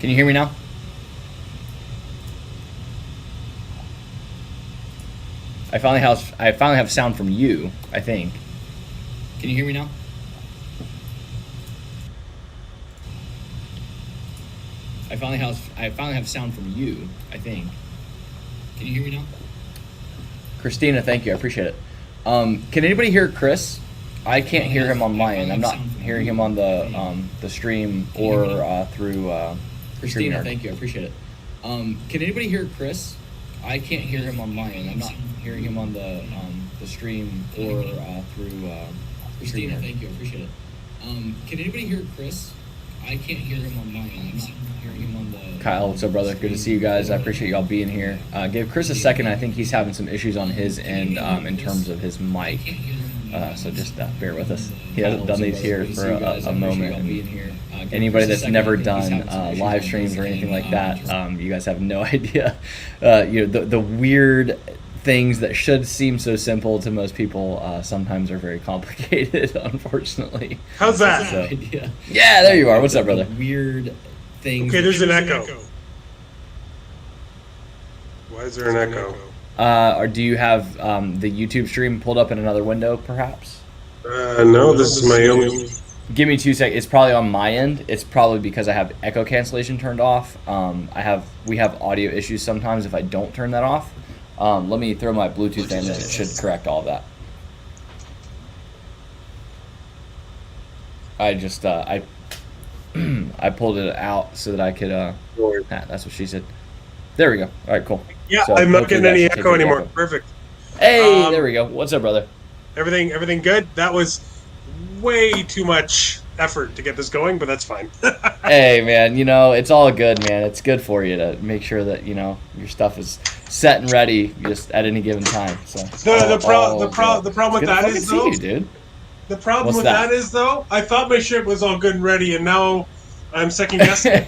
Can you hear me now? I finally have sound from you, I think. Can you hear me now? I finally have sound from you, I think. Can you hear me now? Christina, thank you. I appreciate it. Can anybody hear Chris? I can't hear him on my end. I'm not hearing him on the stream or through Christina, StreamYard. Thank you. I appreciate it. Can anybody hear Chris? I can't hear him on my end. I'm not hearing him on the stream or through Christina. StreamYard. Thank you. I appreciate it. Can anybody hear Chris? I can't hear him on my end. I'm not hearing him on the. Kyle, what's up, brother? Good to see you guys. I appreciate y'all being here. Give Chris a second. I think he's having some issues on his end in terms of his mic. So just bear with us. He hasn't done these here for a moment. And anybody that's never done live streams or anything like that, you guys have no idea. The weird things that should seem so simple to most people sometimes are very complicated, unfortunately. How's that? So, yeah, there you are. What's up, brother? Weird things. Okay, there's an echo. Why is there an echo? Or do you have the YouTube stream pulled up in another window, perhaps? No, this is my only. Give me 2 seconds. It's probably on my end. It's probably because I have echo cancellation turned off. We have audio issues sometimes if I don't turn that off. Let me throw my Bluetooth in, and it should correct all of that. I pulled it out so that I could. That's what she said. There we go. All right, cool. Yeah, so I'm not getting any echo anymore. Perfect. Hey, there we go. What's up, brother? Everything good? That was way too much effort to get this going, but that's fine. Hey, man, it's all good, man. It's good for you to make sure that, your stuff is set and ready just at any given time. So the problem with that is, though, dude. The problem with that is, though, I thought my shit was all good and ready, and now I'm second guessing.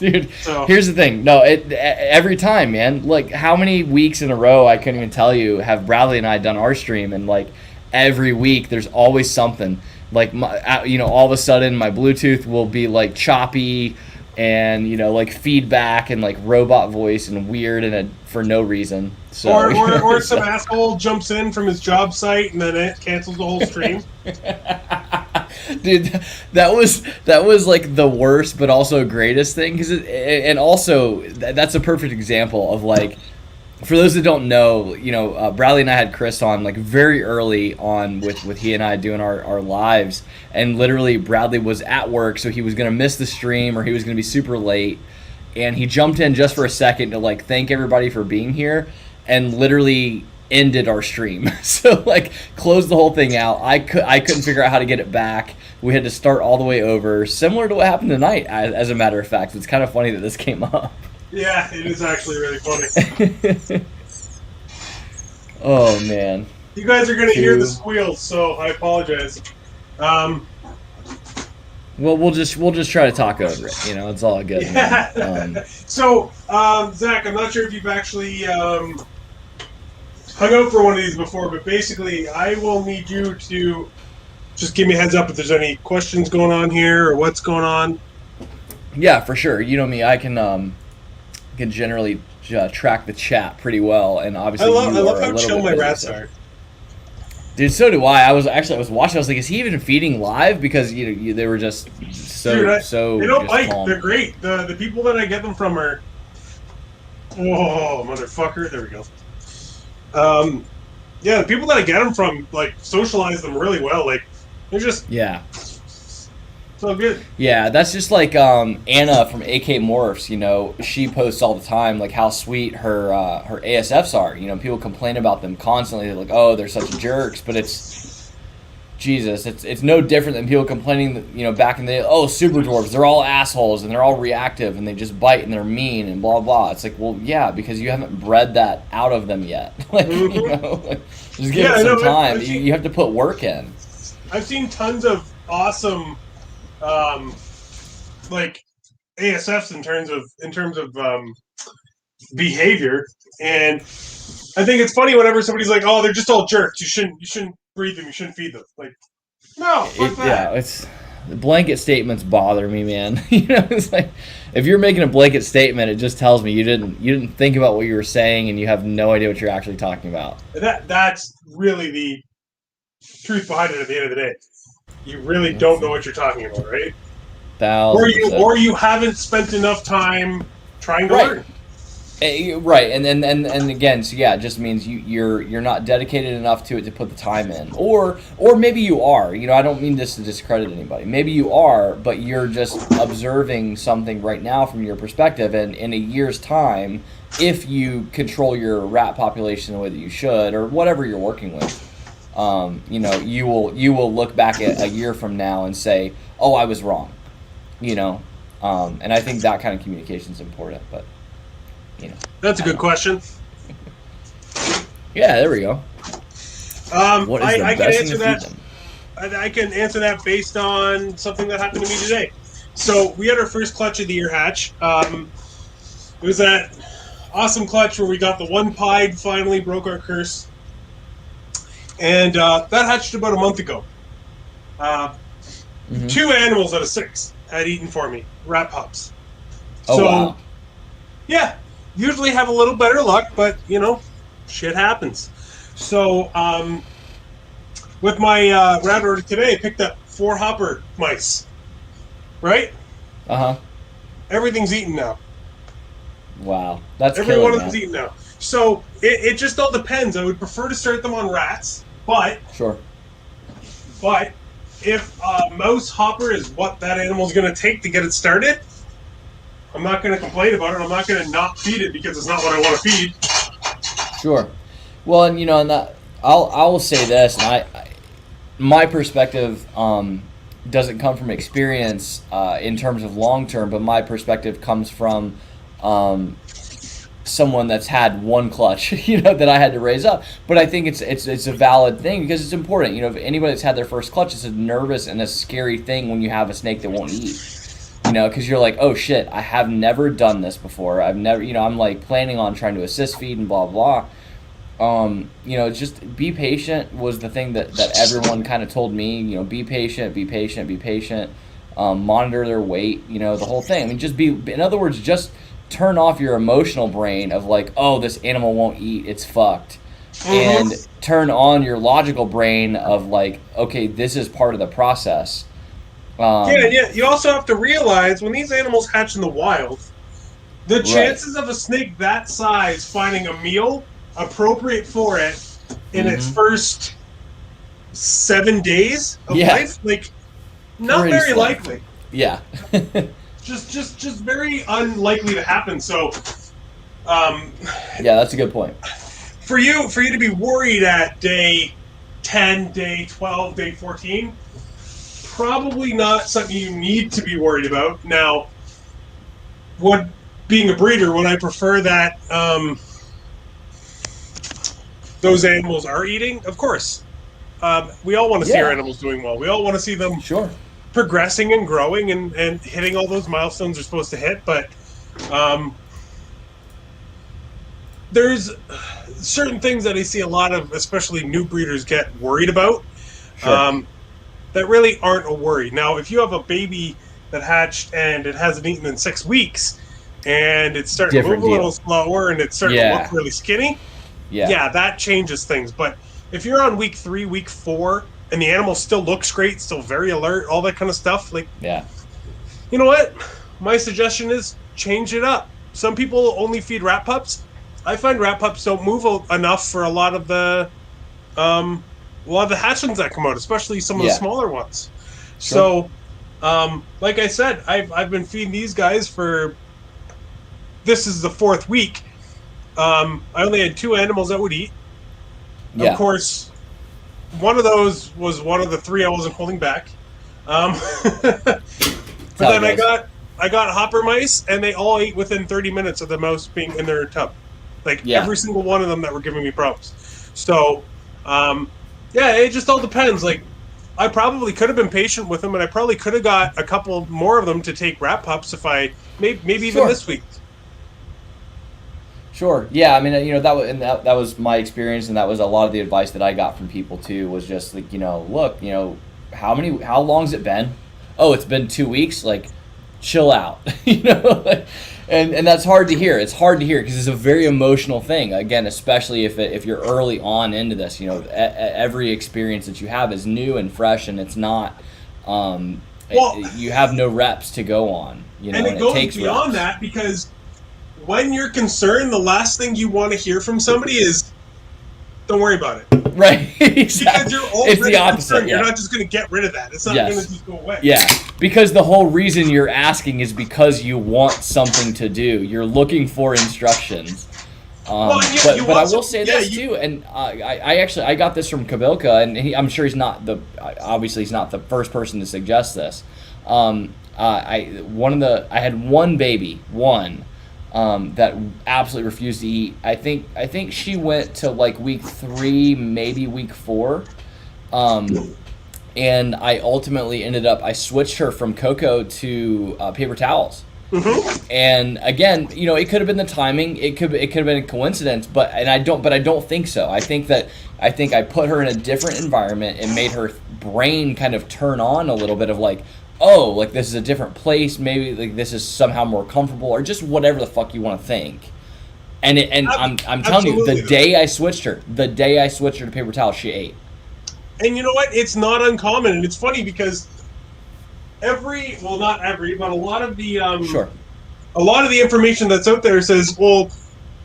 Dude, Here's the thing. No, every time, man. Like, how many weeks in a row, I couldn't even tell you, have Bradley and I done our stream, and, like, every week there's always something. Like, all of a sudden my Bluetooth will be, like, choppy and, like, feedback and, like, robot voice and weird and for no reason. So, or some asshole jumps in from his job site and then it cancels the whole stream. Dude, that was like the worst but also greatest thing, and also that's a perfect example of, like, for those that don't know, Bradley and I had Chris on, like, very early on with he and I doing our lives, and literally Bradley was at work, so he was going to miss the stream or he was going to be super late, and he jumped in just for a second to, like, thank everybody for being here, and literally ended our stream. So, like, closed the whole thing out. I couldn't figure out how to get it back. We had to start all the way over, similar to what happened tonight, as a matter of fact. It's kind of funny that this came up. Yeah, it is actually really funny. Oh, man. You guys are going to hear the squeals, so I apologize. Well, we'll just try to talk over it. It's all good. Yeah. So, Zach, I'm not sure if you've actually hung out for one of these before, but basically, I will need you to just give me a heads up if there's any questions going on here or what's going on. Yeah, for sure. You know me, I can generally track the chat pretty well, and obviously I love how chill my rats are. Dude, so do I. I was watching. I was like, is he even feeding live? Because they were just so. Dude, they don't bite. Calm. They're great. The people that I get them from are. Whoa, motherfucker! There we go. Yeah, the people that I get them from, like, socialize them really well. Like, they're just so good. Yeah, that's just like Anna from AK Morphs. She posts all the time, like, how sweet her ASFs are. People complain about them constantly. They're like, oh, they're such jerks, but it's no different than people complaining that, back in the day, oh, super dwarves, they're all assholes and they're all reactive and they just bite and they're mean and blah blah. It's like, well, yeah, because you haven't bred that out of them yet. Like, just give it some time. You have to put work in. I've seen tons of awesome like ASFs in terms of behavior, and I think it's funny whenever somebody's like, "Oh, they're just all jerks. You shouldn't breed them. You shouldn't feed them." Like, no, fuck that. Yeah, the blanket statements bother me, man. It's like, if you're making a blanket statement, it just tells me you didn't think about what you were saying and you have no idea what you're actually talking about. That's really the truth behind it at the end of the day. You really don't know what you're talking about, right? Or you haven't spent enough time trying to learn. Right, and again, so yeah, it just means you're not dedicated enough to it to put the time in, or maybe you are. I don't mean this to discredit anybody. Maybe you are, but you're just observing something right now from your perspective, and in a year's time, if you control your rat population the way that you should, or whatever you're working with, you will look back at a year from now and say, "Oh, I was wrong," and I think that kind of communication is important, but. That's a good question. Yeah, there we go. I can answer that. I can answer that based on something that happened to me today. So we had our first clutch of the year hatch. It was that awesome clutch where we got the one pied, finally broke our curse, and that hatched about a month ago. 2 animals out of 6 had eaten for me, rat pups. Oh, wow. Yeah. Usually have a little better luck, but shit happens. So with my rat order today, I picked up 4 hopper mice. Right? Everything's eaten now. Wow, that's every one of them's eaten now. So it just all depends. I would prefer to start them on rats, but sure. But if mouse hopper is what that animal's going to take to get it started, I'm not going to complain about it. I'm not going to not feed it because it's not what I want to feed. Sure. Well, and and that I will say this, and my perspective doesn't come from experience in terms of long term, but my perspective comes from someone that's had one clutch, that I had to raise up. But I think it's a valid thing because it's important. If anybody that's had their first clutch, it's a nervous and a scary thing when you have a snake that won't eat. Because you're like, oh shit, I have never done this before. I've never, I'm like planning on trying to assist feed and blah blah. Just be patient was the thing that everyone kind of told me. Be patient, be patient, be patient. Monitor their weight. The whole thing. I mean, in other words, just turn off your emotional brain of like, oh, this animal won't eat, it's fucked, and turn on your logical brain of like, okay, this is part of the process. Yeah. You also have to realize when these animals hatch in the wild, the chances of a snake that size finding a meal appropriate for it in its first 7 days of life, not pretty very slim. Likely. Yeah. just very unlikely to happen. So, yeah, that's a good point. For you to be worried at day 10, day 12, day 14. Probably not something you need to be worried about. Now, being a breeder, would I prefer that those animals are eating? Of course. We all want to see our animals doing well. We all want to see them progressing and growing and hitting all those milestones they're supposed to hit. But there's certain things that I see a lot of, especially new breeders, get worried about. That really aren't a worry. Now, if you have a baby that hatched and it hasn't eaten in 6 weeks, and it's starting to move a little slower and it's starting to look really skinny, that changes things. But if you're on week 3, week 4, and the animal still looks great, still very alert, all that kind of stuff, you know what? My suggestion is change it up. Some people only feed rat pups. I find rat pups don't move enough for a lot of the hatchlings that come out, especially some of the smaller ones. So, like I said, I've been feeding these guys this is the 4th week. I only had 2 animals that would eat. Of course, one of those was one of the 3 I wasn't holding back. But then I got hopper mice, and they all ate within 30 minutes of the mouse being in their tub. Every single one of them that were giving me problems. So, it just all depends. I probably could have been patient with them, and I probably could have got a couple more of them to take rat pups if I maybe even this week. Sure. Yeah. I mean, that was my experience, and that was a lot of the advice that I got from people too. Was just like, look, how long's it been? Oh, it's been 2 weeks. chill out, you know. And that's hard to hear. It's hard to hear because it's a very emotional thing. Again, especially if you're early on into this, you know, every experience that you have is new and fresh, and it's not. You have no reps to go on, you know, and it goes takes beyond reps. that, because when you're concerned, the last thing you want to hear from somebody is, "Don't worry about it." Right, exactly. Because you're already It's the opposite. concerned. Yeah. You're not just going to get rid of that. It's not going to just go away. Yeah, because the whole reason you're asking is because you want something to do. You're looking for instructions. But I will say this too, and I got this from Kabilka, and I'm sure he's not obviously he's not the first person to suggest this. I had one baby, that absolutely refused to eat. I think she went to like week 3, maybe week 4. And I ultimately I switched her from cocoa to paper towels. Mm-hmm. And again, you know, it could have been the timing. It could have been a coincidence, but I don't think so. I think I put her in a different environment and made her brain kind of turn on a little bit of like, oh, like this is a different place. Maybe like this is somehow more comfortable, or just whatever the fuck you want to think. And I'm telling you, the day I switched her to paper towel, she ate. And you know what? It's not uncommon, and it's funny because not every, but a lot of the a lot of the information that's out there says, well,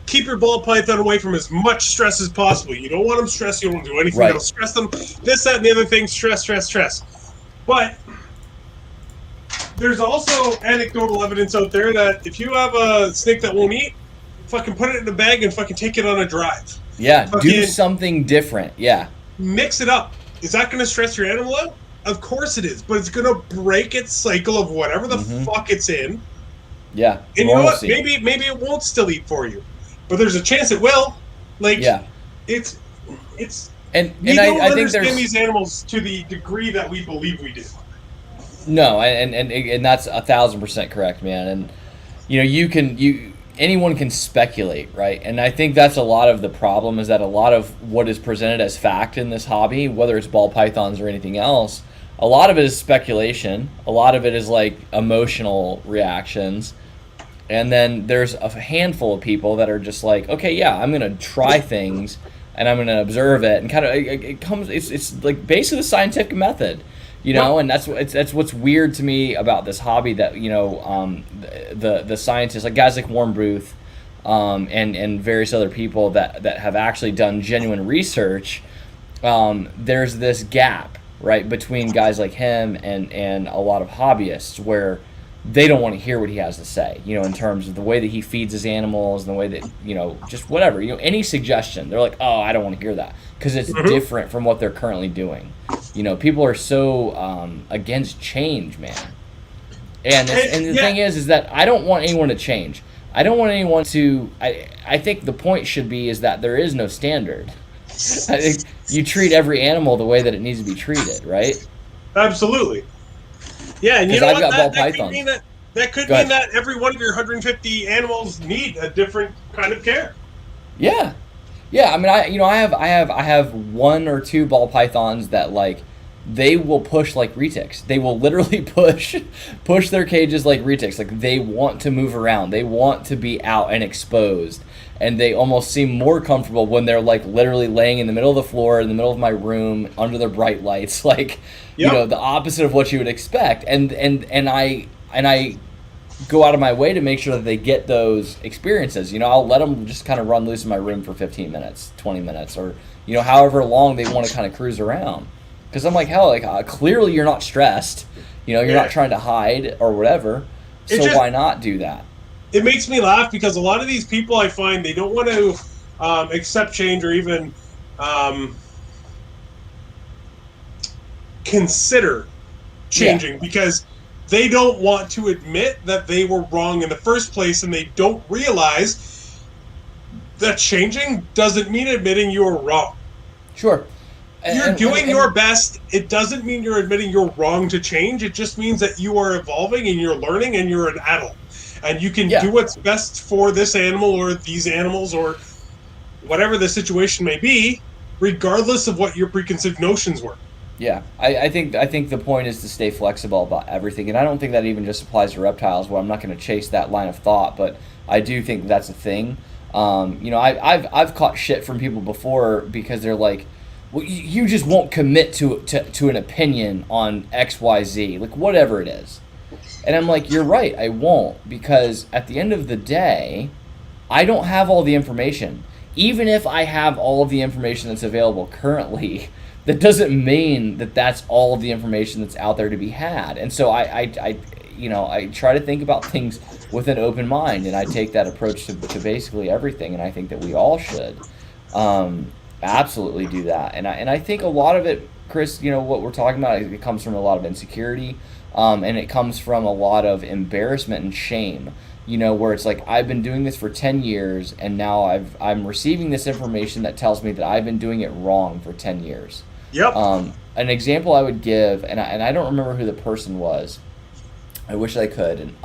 keep your ball python away from as much stress as possible. You don't want them stressed. You don't want to do anything that'll stress them. This, that, and the other thing. Stress. But there's also anecdotal evidence out there that if you have a snake that won't eat, fucking put it in a bag and fucking take it on a drive. Yeah, do something different. Yeah. Mix it up. Is that going to stress your animal out? Of course it is, but it's going to break its cycle of whatever the fuck it's in. Yeah. And you know what? Maybe it won't still eat for you, but there's a chance it will. Like, it's and we I don't think understand these animals to the degree that we believe we do. No, and that's 1,000% correct, man. And you know, anyone can speculate, right? And I think that's a lot of the problem, is that a lot of what is presented as fact in this hobby, whether it's ball pythons or anything else, a lot of it is speculation. A lot of it is like emotional reactions. And then there's a handful of people that are just like, okay, yeah, I'm going to try things and I'm going to observe it. And kind of, it's like basically the scientific method. You know, and that's what's weird to me about this hobby, that, you know, the scientists, like guys like Warren Booth, and various other people that have actually done genuine research. There's this gap, right, between guys like him and a lot of hobbyists, where they don't want to hear what he has to say, you know, in terms of the way that he feeds his animals and the way that, you know, just whatever, you know, any suggestion. They're like, oh, I don't want to hear that because it's different from what they're currently doing. You know, people are so against change, man. And the thing is that I don't want anyone to change. I don't want anyone to. I think the point should be is that there is no standard. I think you treat every animal the way that it needs to be treated, right? Absolutely. Yeah, and you know I've what? got That could mean that every one of your 150 animals need a different kind of care. Yeah. Yeah, I mean, I have 1 or 2 ball pythons that, like, they will push like retics. They will literally push their cages like retics. Like, they want to move around. They want to be out and exposed. And they almost seem more comfortable when they're like literally laying in the middle of the floor, in the middle of my room, under the bright lights, like, you know, the opposite of what you would expect. And I go out of my way to make sure that they get those experiences. You know, I'll let them just kind of run loose in my room for 15 minutes, 20 minutes, or, you know, however long they want to kind of cruise around. Because I'm like, hell, like, clearly you're not stressed. You know, you're not trying to hide or whatever. So why not do that? It makes me laugh because a lot of these people, I find, they don't want to accept change or even consider changing because they don't want to admit that they were wrong in the first place, and they don't realize that changing doesn't mean admitting you were wrong. Sure. You're doing your best. It doesn't mean you're admitting you're wrong to change. It just means that you are evolving and you're learning and you're an adult. And you can do what's best for this animal or these animals or whatever the situation may be, regardless of what your preconceived notions were. Yeah, I think the point is to stay flexible about everything, and I don't think that even just applies to reptiles. Well, I'm not going to chase that line of thought, but I do think that's a thing. I've caught shit from people before because they're like, "Well, you just won't commit to an opinion on X, Y, Z, like whatever it is," and I'm like, "You're right, I won't," because at the end of the day, I don't have all the information. Even if I have all of the information that's available currently, that doesn't mean that that's all of the information that's out there to be had. And so I try to think about things with an open mind, and I take that approach to basically everything. And I think that we all should absolutely do that. And I think a lot of it, Chris, what we're talking about, it comes from a lot of insecurity, and it comes from a lot of embarrassment and shame. Where it's like, I've been doing this for 10 years, and now I'm receiving this information that tells me that I've been doing it wrong for 10 years. Yep. An example I would give, and I don't remember who the person was. I wish I could, and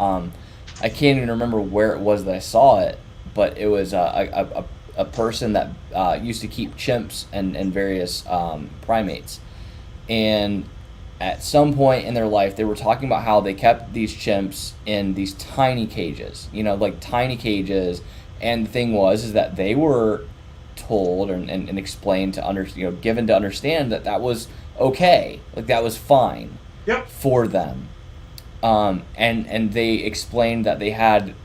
I can't even remember where it was that I saw it, but it was a person that used to keep chimps and various primates. And at some point in their life, they were talking about how they kept these chimps in these tiny cages, like tiny cages. And the thing is that they were told and explained to given to understand that was okay, like that was fine. Yep. For them. And they explained that they had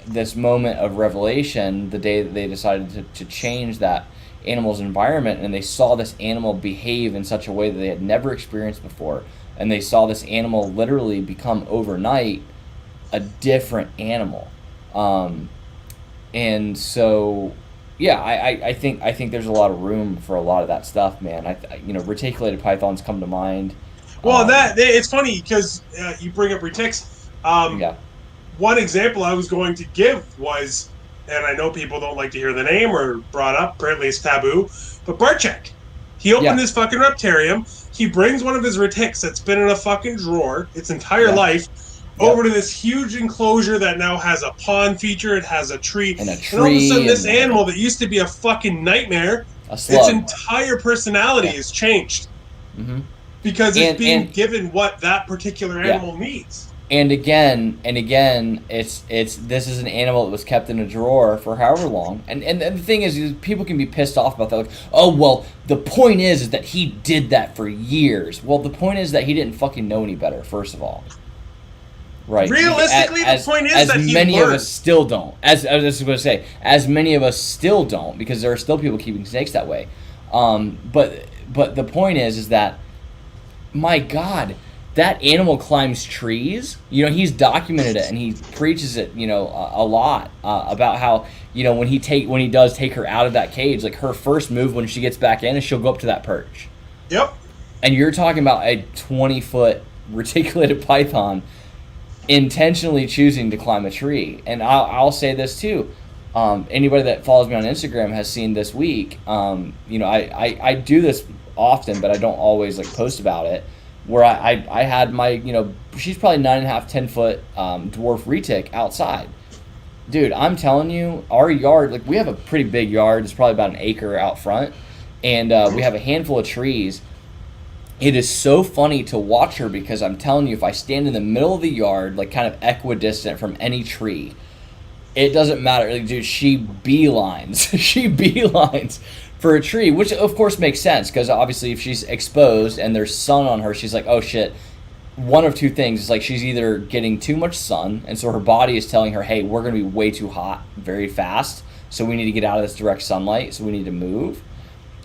this moment of revelation the day that they decided to change that animal's environment, and they saw this animal behave in such a way that they had never experienced before, and they saw this animal literally become overnight a different animal. And so I think there's a lot of room for a lot of that stuff, man. Reticulated pythons come to mind. Well, it's funny because you bring up retics. One example I was going to give was, and I know people don't like to hear the name or brought up, apparently it's taboo, but Barchek. He opened his fucking reptarium. He brings one of his retics that's been in a fucking drawer its entire life over to this huge enclosure that now has a pond feature, it has a tree. And all of a sudden this animal that used to be a fucking nightmare, its entire personality has changed. Mm-hmm. Because it's being given what that particular animal needs. And again, this is an animal that was kept in a drawer for however long. And the thing is people can be pissed off about that. Like, oh, well, the point is that he did that for years. Well, the point is that he didn't fucking know any better, first of all. Right. Realistically, the point is that he many learned. Of us still don't. As I was going to say, as many of us still don't, because there are still people keeping snakes that way. But the point is that, my God, that animal climbs trees. He's documented it and he preaches it, a lot about how, when he does take her out of that cage, like her first move when she gets back in is she'll go up to that perch. Yep. And you're talking about a 20-foot reticulated python intentionally choosing to climb a tree. And I'll say this too. Anybody that follows me on Instagram has seen this week. I do this often, but I don't always post about it. Where I had my, she's probably 9.5, 10-foot dwarf retic outside. Dude, I'm telling you, our yard, we have a pretty big yard. It's probably about an acre out front. And we have a handful of trees. It is so funny to watch her because I'm telling you, if I stand in the middle of the yard, kind of equidistant from any tree, it doesn't matter. Dude, she beelines. She beelines for a tree, which of course makes sense because obviously if she's exposed and there's sun on her, she's like, oh shit. One of two things is she's either getting too much sun, and so her body is telling her, hey, we're going to be way too hot very fast, so we need to get out of this direct sunlight, so we need to move.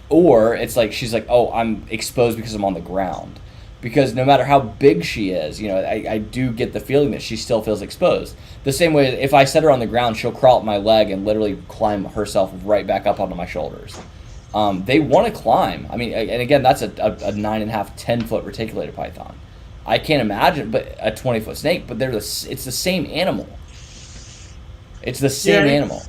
Or it's she's like, oh, I'm exposed because I'm on the ground. Because no matter how big she is, I do get the feeling that she still feels exposed. The same way, if I set her on the ground, she'll crawl up my leg and literally climb herself right back up onto my shoulders. They want to climb. I mean, and again, that's a 9.5, 10-foot reticulated python. I can't imagine, but a 20-foot snake. But it's the same animal. It's the same animal.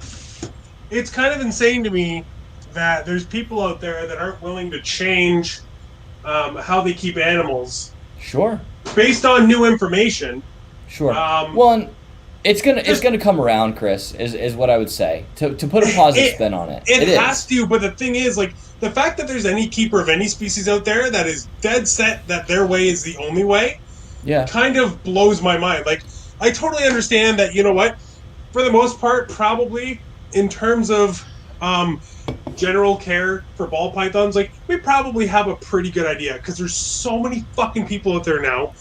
It's kind of insane to me that there's people out there that aren't willing to change how they keep animals. Sure. Based on new information. Sure. It's gonna come around, Chris. Is what I would say to put a positive spin on it. It has to, but the thing is, like, the fact that there's any keeper of any species out there that is dead set that their way is the only way, kind of blows my mind. Like, I totally understand that. You know what? For the most part, probably in terms of general care for ball pythons, like, we probably have a pretty good idea because there's so many fucking people out there now.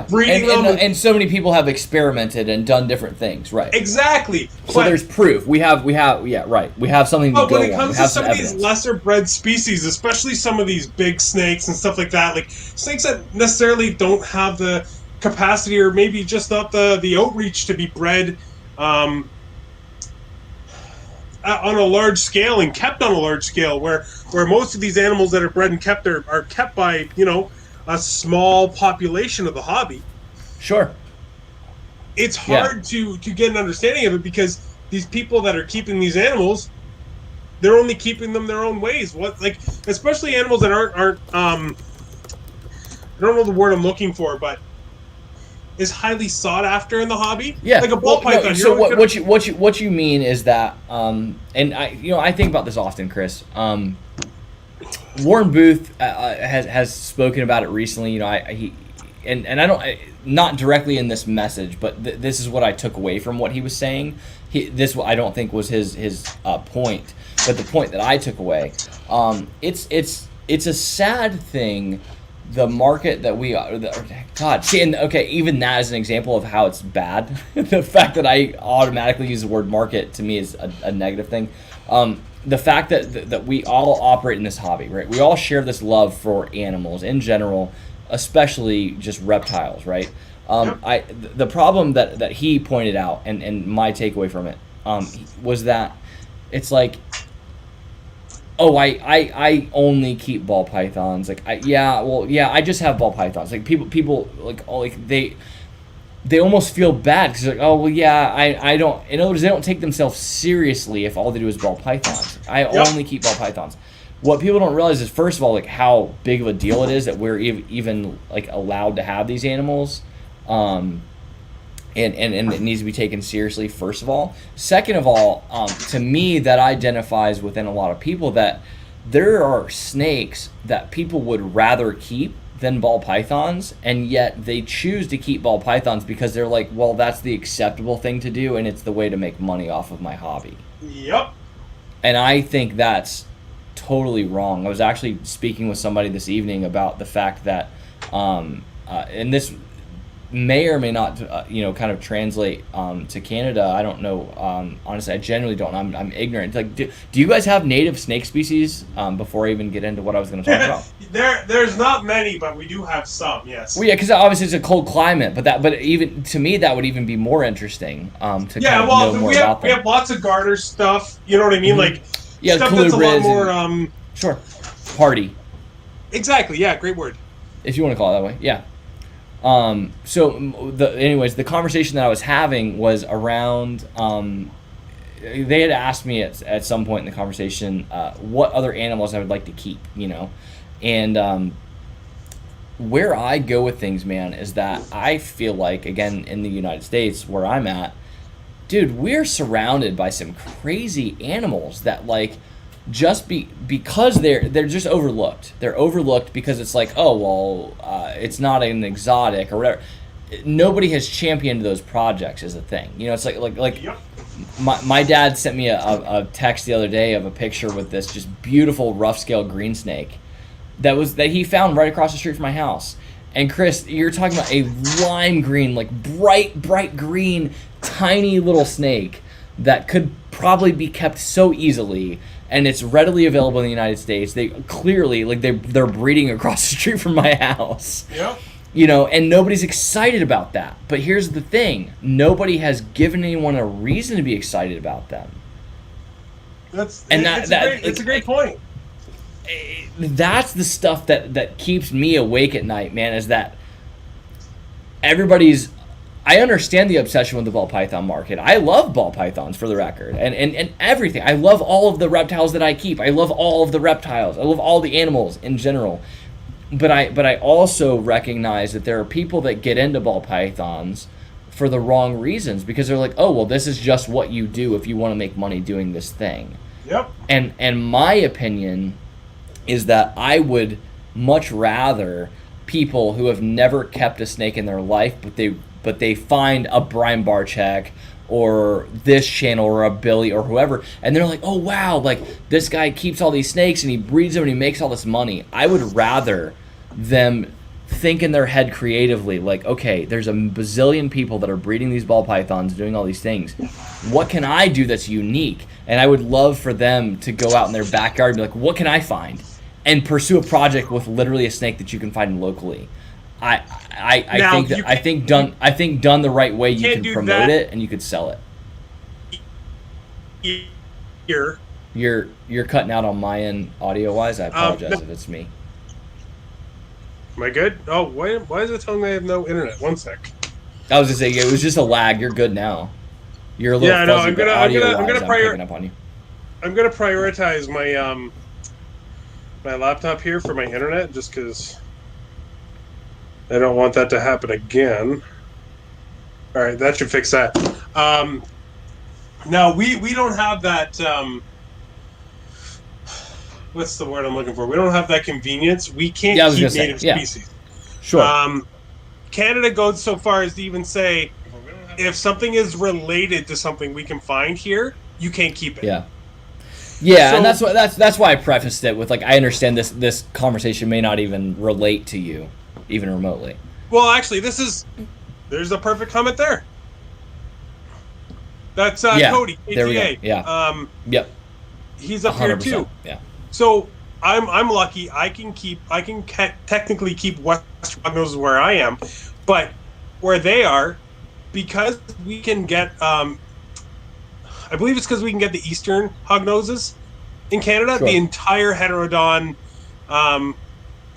Breeding them, and so many people have experimented and done different things, right? Exactly. So there's proof. We have, right. We have something to go on. But when it comes to some of evidence. these lesser bred species, especially some of these big snakes and stuff like that, like snakes that necessarily don't have the capacity or maybe just not the outreach to be bred on a large scale and kept on a large scale, where most of these animals that are bred and kept are kept by, you know, a small population of the hobby. Sure. It's hard to get an understanding of it because these people that are keeping these animals, they're only keeping them their own ways. What, like, especially animals that aren't I don't know the word I'm looking for, but is highly sought after in the hobby. Yeah, like a ball python. No, so what you mean is that, and I think about this often, Chris. Warren Booth has spoken about it recently. You know, I don't, not directly in this message, but this is what I took away from what he was saying. This I don't think was his point, but the point that I took away, it's a sad thing. The market that we are, even that is an example of how it's bad. The fact that I automatically use the word market to me is a negative thing. The fact that we all operate in this hobby, right? We all share this love for animals in general, especially just reptiles, right? The problem that he pointed out, and my takeaway from it, was that it's like, oh, I only keep ball pythons. Like, I just have ball pythons. Like, people like they almost feel bad because like, oh, well, yeah, I don't. In other words, they don't take themselves seriously if all they do is ball pythons. I only keep ball pythons. What people don't realize is, first of all, like, how big of a deal it is that we're even like allowed to have these animals. And it needs to be taken seriously, first of all. Second of all, to me, that identifies within a lot of people that there are snakes that people would rather keep than ball pythons, and yet they choose to keep ball pythons because they're like, well, that's the acceptable thing to do, and it's the way to make money off of my hobby. Yep. And I think that's totally wrong. I was actually speaking with somebody this evening about the fact that, and this may or may not, kind of translate to Canada. I don't know. Honestly, I genuinely don't. I'm ignorant. Like, do you guys have native snake species? Before I even get into what I was going to talk about, there's not many, but we do have some. Yes. Well, yeah, because obviously it's a cold climate. But even to me, that would even be more interesting to kind of know more about them. We have lots of garter stuff. You know what I mean? Like, stuff colubrids that's a lot more. Sure. Hardy. Exactly. Yeah. Great word. If you want to call it that way. Yeah. Anyways, the conversation that I was having was around, they had asked me at some point in the conversation, what other animals I would like to keep, and, where I go with things, man, is that I feel like, again, in the United States where I'm at, dude, we're surrounded by some crazy animals that, like, just because they're just overlooked. They're overlooked because it's like, oh, well, it's not an exotic or whatever. Nobody has championed those projects as a thing. It's like Yep. my dad sent me a text the other day of a picture with this just beautiful rough scale green snake that he found right across the street from my house. And Chris, you're talking about a lime green, like bright green, tiny little snake that could probably be kept so easily. And it's readily available in the United States. They clearly, like, they're breeding across the street from my house. Yeah. And nobody's excited about that. But here's the thing: nobody has given anyone a reason to be excited about them. It's a great point. That's the stuff that keeps me awake at night, man. Is that everybody's. I understand the obsession with the ball python market. I love ball pythons, for the record, and everything. I love all of the reptiles that I keep. I love all of the reptiles. I love all the animals in general. But I also recognize that there are people that get into ball pythons for the wrong reasons, because they're like, oh, well, this is just what you do if you want to make money doing this thing. Yep. And my opinion is that I would much rather people who have never kept a snake in their life, but they find a Brian Barczyk or this channel or a Billy or whoever, and they're like, oh wow, like this guy keeps all these snakes and he breeds them and he makes all this money. I would rather them think in their head creatively, like, okay, there's a bazillion people that are breeding these ball pythons, doing all these things. What can I do that's unique? And I would love for them to go out in their backyard and be like, what can I find? And pursue a project with literally a snake that you can find locally. I think done the right way, you can promote it and you could sell it. Here. You're cutting out on my end audio wise. I apologize if it's me. Am I good? Oh, why is it telling me I have no internet? One sec. I was gonna say it was just a lag. You're good now. You're a little fuzzy, I'm but gonna picking up on you. I'm gonna prioritize my my laptop here for my internet, just because I don't want that to happen again. All right, that should fix that. Now we don't have that. What's the word I'm looking for? We don't have that convenience. We can't keep native species. Sure. Canada goes so far as to even say, if something is related to something we can find here, you can't keep it. Yeah. Yeah, so, and that's why I prefaced it with, like, I understand this conversation may not even relate to you, even remotely. Well, actually, there's a perfect comment there. That's Cody, ATA. There we go. Yeah. Yep. He's up here too. Yeah. So I'm lucky. I can technically keep West Hognoses where I am, but where they are, because we can get I believe it's because we can get the eastern hognoses in Canada. Sure. The entire heterodon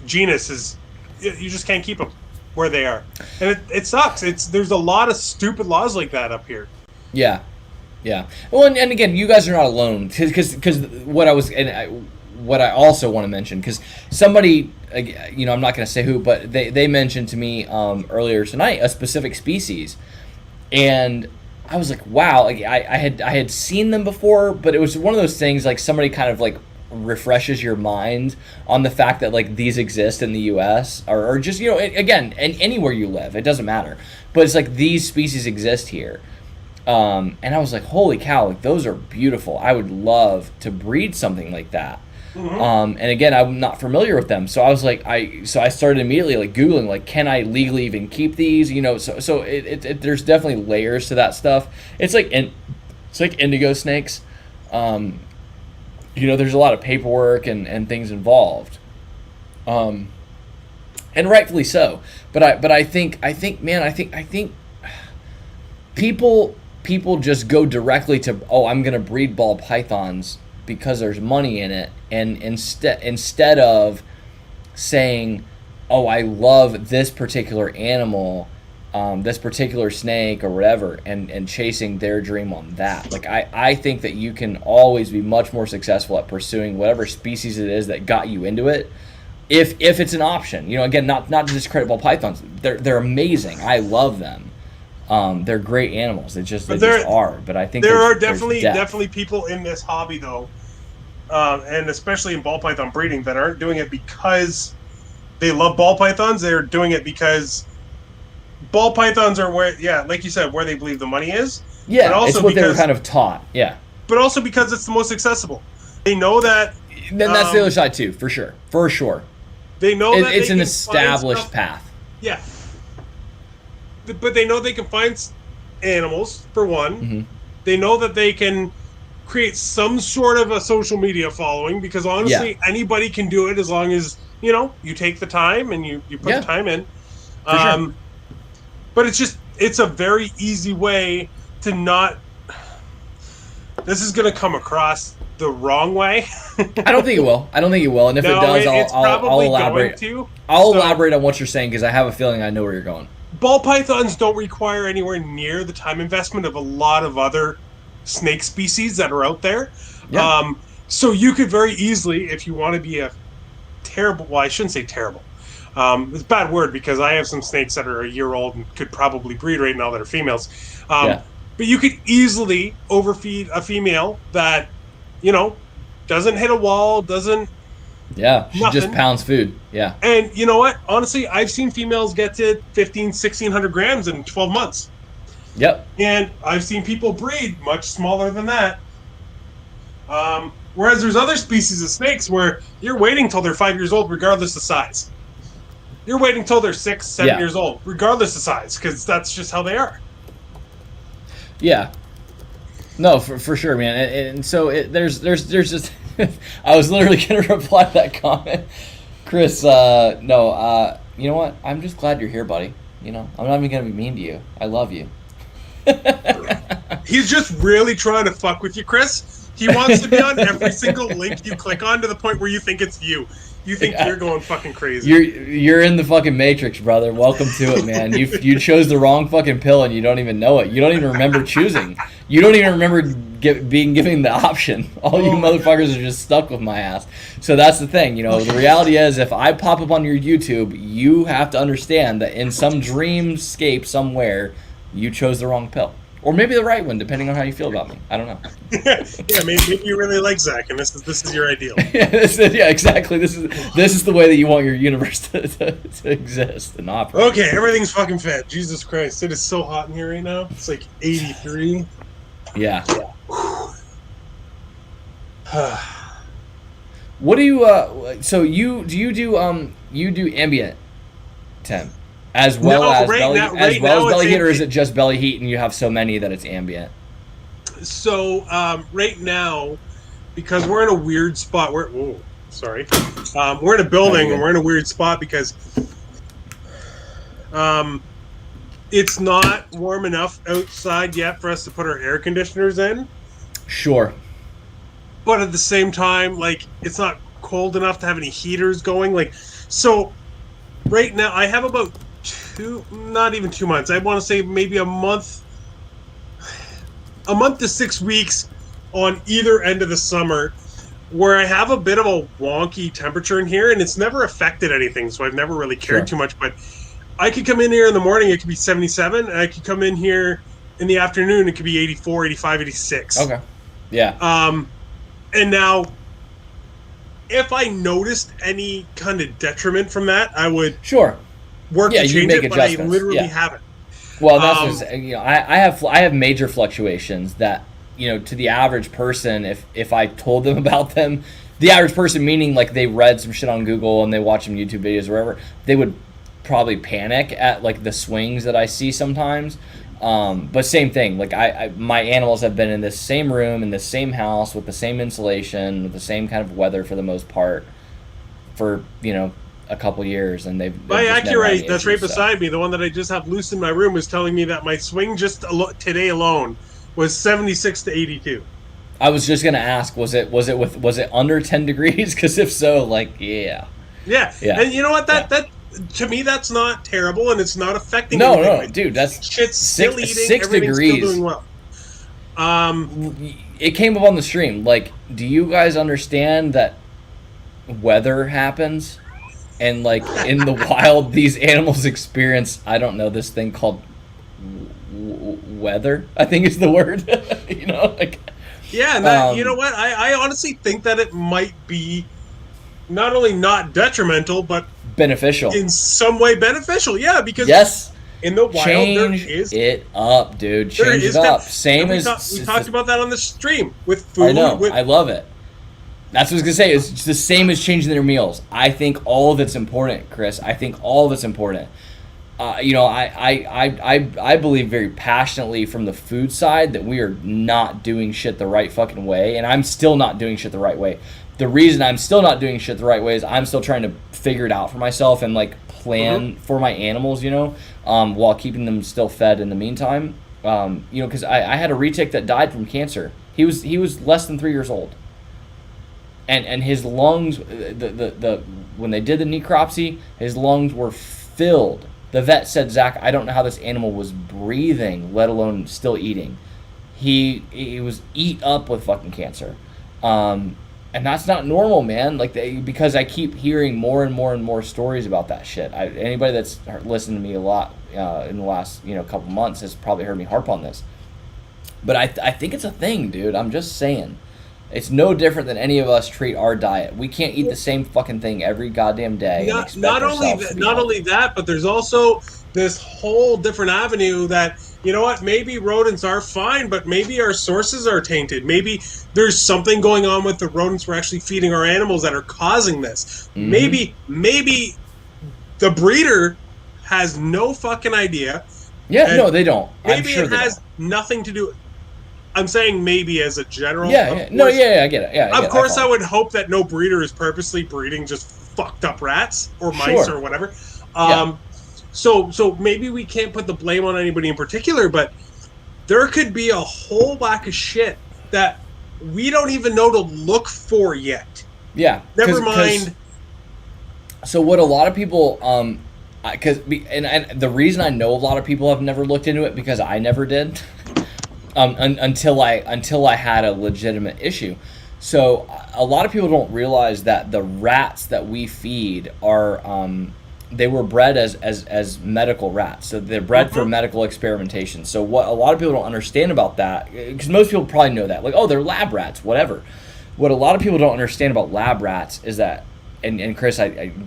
genus is, you just can't keep them where they are, and it sucks. There's a lot of stupid laws like that up here. Yeah, yeah. Well, and again, you guys are not alone, because what I also want to mention, because somebody, I'm not going to say who, but they mentioned to me earlier tonight a specific species, and I was like, wow, like I had seen them before, but it was one of those things, like somebody kind of like refreshes your mind on the fact that like these exist in the U.S. or just, again, anywhere you live, it doesn't matter, but it's like these species exist here. And I was like, holy cow, like those are beautiful. I would love to breed something like that. Mm-hmm. And again, I'm not familiar with them, so I was like, I started immediately like Googling, like, can I legally even keep these? So there's definitely layers to that stuff. It's like indigo snakes. There's a lot of paperwork and things involved. And rightfully so. But I think people just go directly to, oh, I'm gonna breed ball pythons because there's money in it, and instead of saying, oh, I love this particular animal, this particular snake or whatever, and chasing their dream on that. Like I think that you can always be much more successful at pursuing whatever species it is that got you into it, if it's an option. Again, not to discredit ball pythons. They're amazing. I love them. They're great animals. They just are. But I think there are definitely people in this hobby though, and especially in ball python breeding, that aren't doing it because they love ball pythons. They're doing it because ball pythons are where, like you said, where they believe the money is. Yeah, but also it's what they were kind of taught. Yeah, but also because it's the most accessible. They know that. Then that's the other side too, for sure. They know that it's an established path. Yeah. But they know they can find animals, for one. Mm-hmm. They know that they can create some sort of a social media following, because honestly, anybody can do it as long as, you take the time and you put the time in. For sure. But it's a very easy way to not... This is going to come across the wrong way. I don't think it will. And if it does, I'll elaborate. I'll elaborate on what you're saying, because I have a feeling I know where you're going. Ball pythons don't require anywhere near the time investment of a lot of other snake species that are out there. Yeah. So you could very easily, if you want to be a terrible... Well, I shouldn't say terrible. It's a bad word because I have some snakes that are a year old and could probably breed right now that are females. But you could easily overfeed a female that, doesn't hit a wall, doesn't. Yeah, she just pounds food. Yeah. And you know what? Honestly, I've seen females get to 1,500-1,600 grams in 12 months. Yep. And I've seen people breed much smaller than that. Whereas there's other species of snakes where you're waiting till they're 5 years old, regardless of size. You're waiting till they're 6, 7 years old, regardless of size, because that's just how they are. Yeah. No, for sure, man. And so there's just I was literally gonna reply to that comment, Chris. No, you know what? I'm just glad you're here, buddy. I'm not even gonna be mean to you. I love you. He's just really trying to fuck with you, Chris. He wants to be on every single link you click on to the point where you think it's you. You think you're going fucking crazy. You're in the fucking Matrix, brother. Welcome to it, man. You chose the wrong fucking pill and you don't even know it. You don't even remember choosing. You don't even remember being given the option. All you motherfuckers are just stuck with my ass. So that's the thing. The reality is, if I pop up on your YouTube, you have to understand that in some dreamscape somewhere, you chose the wrong pill. Or maybe the right one, depending on how you feel about me. I don't know. Yeah, maybe you really like Zach, and this is your ideal. Yeah, exactly. This is the way that you want your universe to exist and operate. Okay, everything's fucking fed. Jesus Christ, it is so hot in here right now. It's like 83. Yeah. What do you? So you do ambient temp? As well as belly heat, or is it just belly heat and you have so many that it's ambient? So right now, because we're in a weird spot, we're in a building and we're in a weird spot because it's not warm enough outside yet for us to put our air conditioners in. Sure. But at the same time, it's not cold enough to have any heaters going. So right now I have about not even 2 months. I want to say maybe a month to 6 weeks on either end of the summer where I have a bit of a wonky temperature in here, and it's never affected anything, so I've never really cared too much. But I could come in here in the morning, it could be 77, and I could come in here in the afternoon, it could be 84, 85, 86. Okay. Yeah. And now, if I noticed any kind of detriment from that, I would work to change it, but I literally haven't. Well, that's what I have major fluctuations that to the average person, if I told them about them, the average person meaning they read some shit on Google and they watch some YouTube videos or whatever, they would probably panic at the swings that I see sometimes. But same thing, my animals have been in this same room, in this same house, with the same insulation, with the same kind of weather for the most part, for a couple years, and they've my Accurate that's right beside me, the one that I just have loose in my room, was telling me that my swing just today alone was 76 to 82. I was just gonna ask, was it under 10 degrees? Because if so, yeah. And you know what, that to me that's not terrible, and it's not affecting anything. No, dude, that's shit's still eating, 6 everything's degrees. Still doing well. It came up on the stream. Do you guys understand that weather happens? And in the wild, these animals experience, I don't know, this thing called weather, I think is the word. Yeah, and that, you know what? I honestly think that it might be not only not detrimental, but beneficial. In some way beneficial, yeah, because in the wild change there is it up, dude. Change it up. Same as we talked about that on the stream with food. I know. I love it. That's what I was gonna say. It's the same as changing their meals. I think all of it's important, Chris. I think all of it's important. I believe very passionately from the food side that we are not doing shit the right fucking way, and I'm still not doing shit the right way. The reason I'm still not doing shit the right way is I'm still trying to figure it out for myself and plan for my animals, while keeping them still fed in the meantime. Because I had a retic that died from cancer. He was less than 3 years old. And his lungs, when they did the necropsy, his lungs were filled. The vet said, Zach, I don't know how this animal was breathing, let alone still eating. He was eat up with fucking cancer. And And that's not normal, man. Like because I keep hearing more and more and more stories about that shit. Anybody that's listened to me a lot in the last couple months has probably heard me harp on this. But I think it's a thing, dude. I'm just saying. It's no different than any of us treat our diet. We can't eat the same fucking thing every goddamn day. Not only that, but there's also this whole different avenue that, you know what, maybe rodents are fine, but maybe our sources are tainted. Maybe there's something going on with the rodents we're actually feeding our animals that are causing this. Mm-hmm. Maybe the breeder has no fucking idea. Yeah, no, they don't. Maybe it has nothing to do. I'm saying maybe as a general. Yeah. I get it. Yeah. Of course, I would hope that no breeder is purposely breeding just fucked up rats or mice or whatever. So maybe we can't put the blame on anybody in particular, but there could be a whole whack of shit that we don't even know to look for yet. Yeah. Never mind. So what a lot of people, and the reason I know a lot of people have never looked into it because I never did. Until I had a legitimate issue. So a lot of people don't realize that the rats that we feed are they were bred as medical rats. So they're bred for medical experimentation. So what a lot of people don't understand about that, because most people probably know that, like, oh, they're lab rats, whatever. What a lot of people don't understand about lab rats is that, and Chris,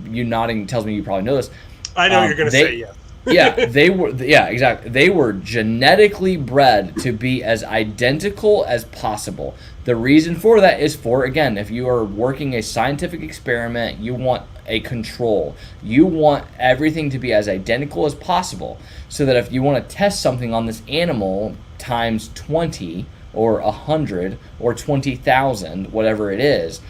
you nodding tells me you probably know this. I know you're going to say yes. Exactly. They were genetically bred to be as identical as possible. The reason for that is again, if you are working a scientific experiment, you want a control. You want everything to be as identical as possible, so that if you want to test something on this animal times 20 or 100 or 20,000, whatever it is,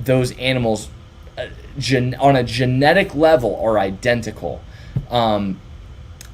those animals on a genetic level are identical.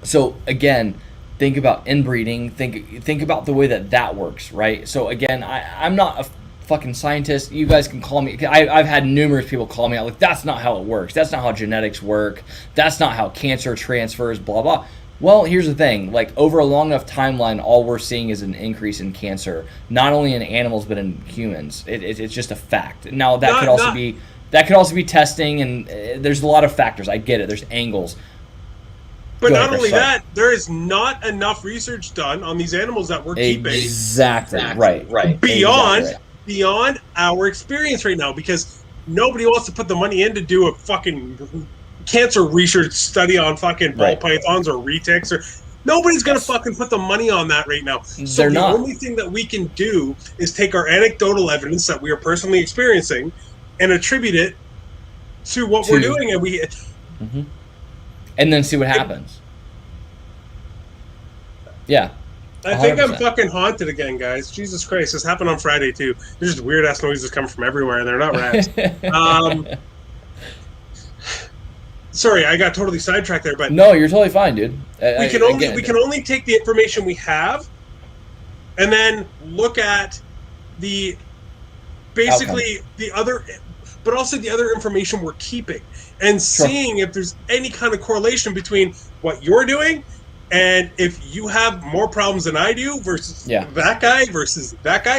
So again, think about inbreeding. Think about the way that works, right? So again, I'm not a fucking scientist. You guys can call me. I've had numerous people call me out like, that's not how it works. That's not how genetics work. That's not how cancer transfers. Blah blah. Well, here's the thing. Like, over a long enough timeline, all we're seeing is an increase in cancer, not only in animals but in humans. It's just a fact. Now that could also be testing, and there's a lot of factors. I get it. There's angles. But not only that, there is not enough research done on these animals that we're keeping. Exactly. Right. Beyond our experience right now, because nobody wants to put the money in to do a fucking cancer research study on fucking ball pythons or retics, or nobody's gonna fucking put the money on that right now. So the only thing that we can do is take our anecdotal evidence that we are personally experiencing and attribute it to what we're doing, and we. Mm-hmm. And then see what happens. Yeah. 100%. I think I'm fucking haunted again, guys. Jesus Christ. This happened on Friday, too. There's just weird-ass noises coming from everywhere, and they're not rats. Sorry, I got totally sidetracked there, but... No, you're totally fine, dude. We can only take the information we have and then look at the... Basically, the other... But also the other information we're keeping, and seeing if there's any kind of correlation between what you're doing and if you have more problems than I do versus that guy versus that guy.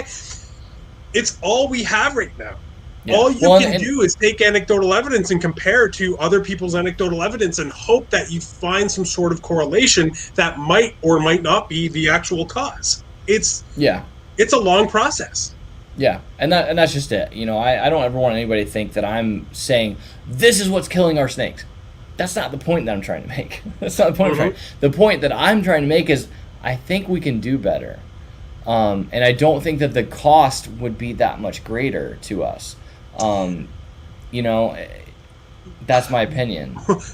It's all we have right now. Yeah. All you can do is take anecdotal evidence and compare to other people's anecdotal evidence and hope that you find some sort of correlation that might or might not be the actual cause. It's a long process. Yeah, and that's just it. You know, I don't ever want anybody to think that I'm saying this is what's killing our snakes. That's not the point that I'm trying to make. That's not the point. The point that I'm trying to make is I think we can do better, and I don't think that the cost would be that much greater to us. You know, that's my opinion.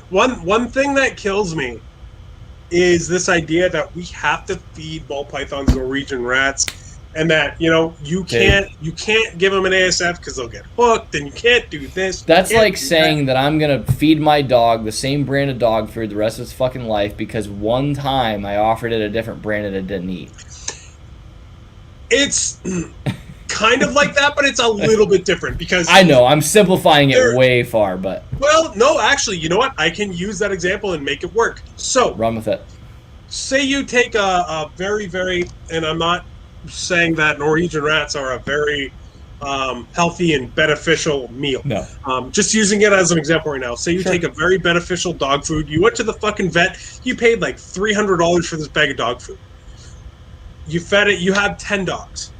One thing that kills me is this idea that we have to feed ball pythons Norwegian rats. And that, you know, you can't give them an ASF because they'll get hooked, and you can't do this. That's like saying that I'm going to feed my dog the same brand of dog food the rest of its fucking life because one time I offered it a different brand and it didn't eat. It's kind of like that, but it's a little bit different because... I know, I'm simplifying it way far, but... Well, no, actually, you know what? I can use that example and make it work. So... Run with it. Say you take a very, very... And I'm not saying that Norwegian rats are a very healthy and beneficial meal. No. Just using it as an example right now. Say you take a very beneficial dog food. You went to the fucking vet. You paid like $300 for this bag of dog food. You fed it. You have 10 dogs.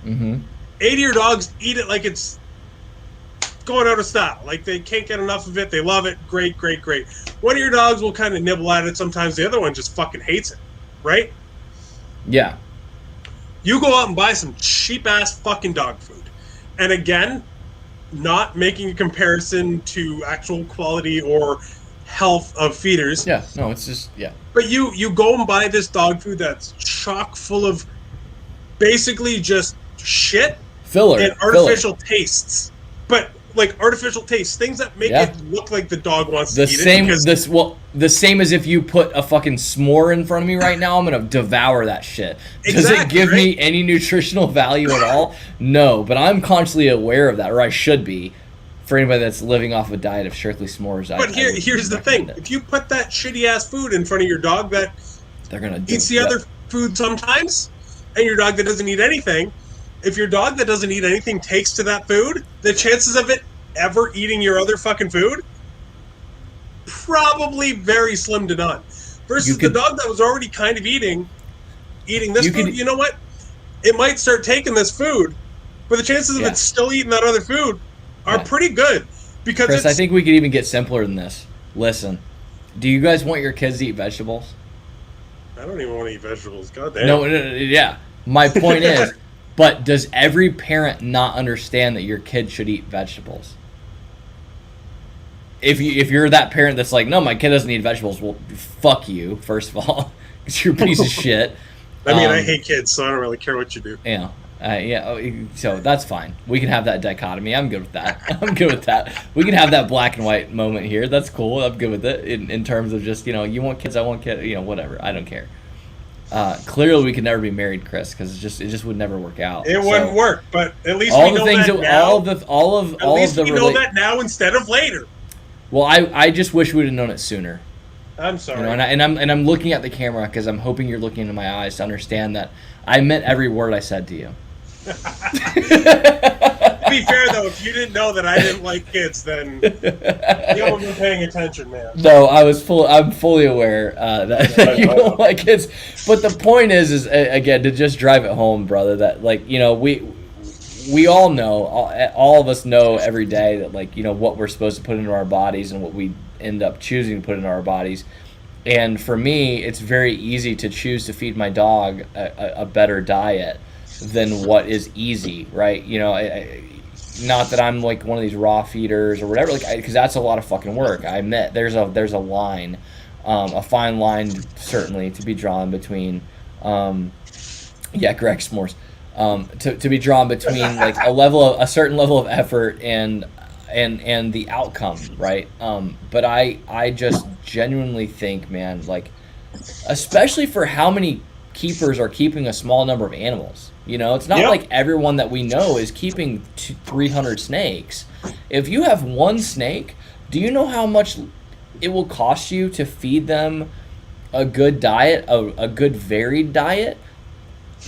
Mm-hmm. 8 of your dogs eat it like it's going out of style. Like they can't get enough of it. They love it. Great, great, great. One of your dogs will kind of nibble at it sometimes. The other one just fucking hates it. Right? Yeah. You go out and buy some cheap-ass fucking dog food. And again, not making a comparison to actual quality or health of feeders. Yeah, no, it's just, yeah. But you go and buy this dog food that's chock full of basically just shit Filler. and artificial tastes. But like artificial tastes, things that make it look like the dog wants to eat it. The same as if you put a fucking s'more in front of me right now, I'm gonna devour that shit. Does it give me any nutritional value at all? No, but I'm consciously aware of that, or I should be. For anybody that's living off a diet of strictly s'mores, but here's the thing: if you put that shitty ass food in front of your dog that they're gonna eats the other food sometimes, and your dog that doesn't eat anything. If your dog that doesn't eat anything takes to that food, the chances of it ever eating your other fucking food, probably very slim to none. Versus the dog that was already kind of eating this food, you know what? It might start taking this food, but the chances of it still eating that other food are pretty good. Because Chris, I think we could even get simpler than this. Listen, do you guys want your kids to eat vegetables? I don't even want to eat vegetables. God damn. No, yeah. My point is, but does every parent not understand that your kid should eat vegetables? If you're that parent that's like, no, my kid doesn't eat vegetables, well, fuck you, first of all, because you're a piece of shit. I mean, I hate kids, so I don't really care what you do. So that's fine. We can have that dichotomy. I'm good with that. I'm good with that. We can have that black and white moment here. That's cool. I'm good with it in terms of just, you want kids, I want kids, whatever. I don't care. Clearly, we could never be married, Chris, because it just would never work out. It wouldn't work, but at least we know that now. At least we know that now instead of later. Well, I just wish we'd have known it sooner. I'm sorry. I'm looking at the camera because I'm hoping you're looking into my eyes to understand that I meant every word I said to you. To be fair, though, if you didn't know that I didn't like kids, then you haven't been paying attention, man. No, I'm fully aware that you don't like kids. But the point is again, to just drive it home, brother, that we all know, all of us know every day that what we're supposed to put into our bodies and what we end up choosing to put into our bodies. And for me, it's very easy to choose to feed my dog a better diet than what is easy, right? Not that I'm like one of these raw feeders or whatever, because that's a lot of fucking work. I admit there's a line, a fine line certainly to be drawn between, Greg S'mores, to be drawn between like a certain level of effort and the outcome, right? But I just genuinely think, man, especially for how many keepers are keeping a small number of animals. It's not like everyone that we know is keeping 300 snakes. If you have one snake, do you know how much it will cost you to feed them a good diet, a good varied diet?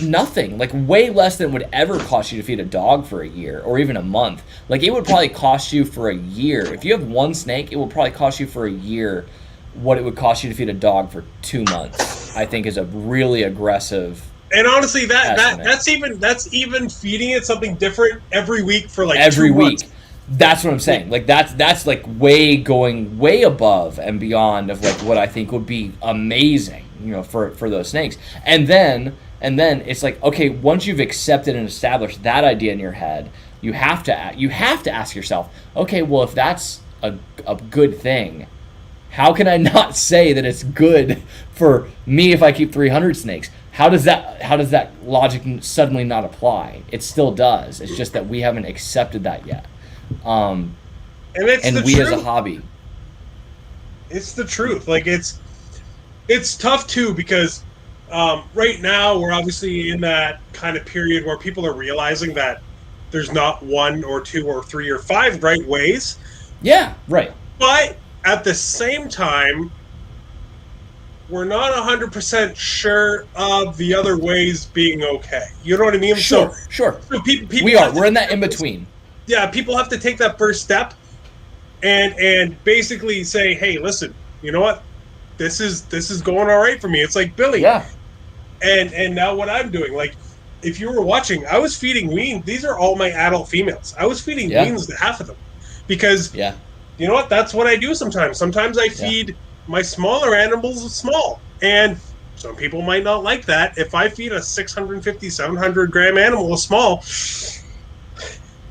Nothing. Way less than would ever cost you to feed a dog for a year or even a month. It would probably cost you for a year. If you have one snake, it will probably cost you for a year what it would cost you to feed a dog for 2 months. I think is a really aggressive. And honestly, that's even feeding it something different every week for every 2 week. Months. That's what I'm saying. That's going way above and beyond of what I think would be amazing, for those snakes. And then it's okay, once you've accepted and established that idea in your head, you have to ask yourself, okay, well, if that's a good thing, how can I not say that it's good for me if I keep 300 snakes? How does that logic suddenly not apply? It still does. It's just that we haven't accepted that yet. And we truth. As a hobby. It's the truth. It's tough too because right now we're obviously in that kind of period where people are realizing that there's not 1 or 2 or 3 or 5 right ways. Yeah, right. But at the same time, we're not 100% sure of the other ways being okay. You know what I mean? Sure. So people we are. We're in that in between. Yeah, people have to take that first step and basically say, hey, listen, you know what? This is going all right for me. It's like Billy. Yeah. And now what I'm doing, like, if you were watching, I was feeding weans. These are all my adult females. I was feeding weans to half of them because, you know what? That's what I do sometimes. Sometimes I feed my smaller animals small, and some people might not like that. If I feed a 650, 700 gram animal a small,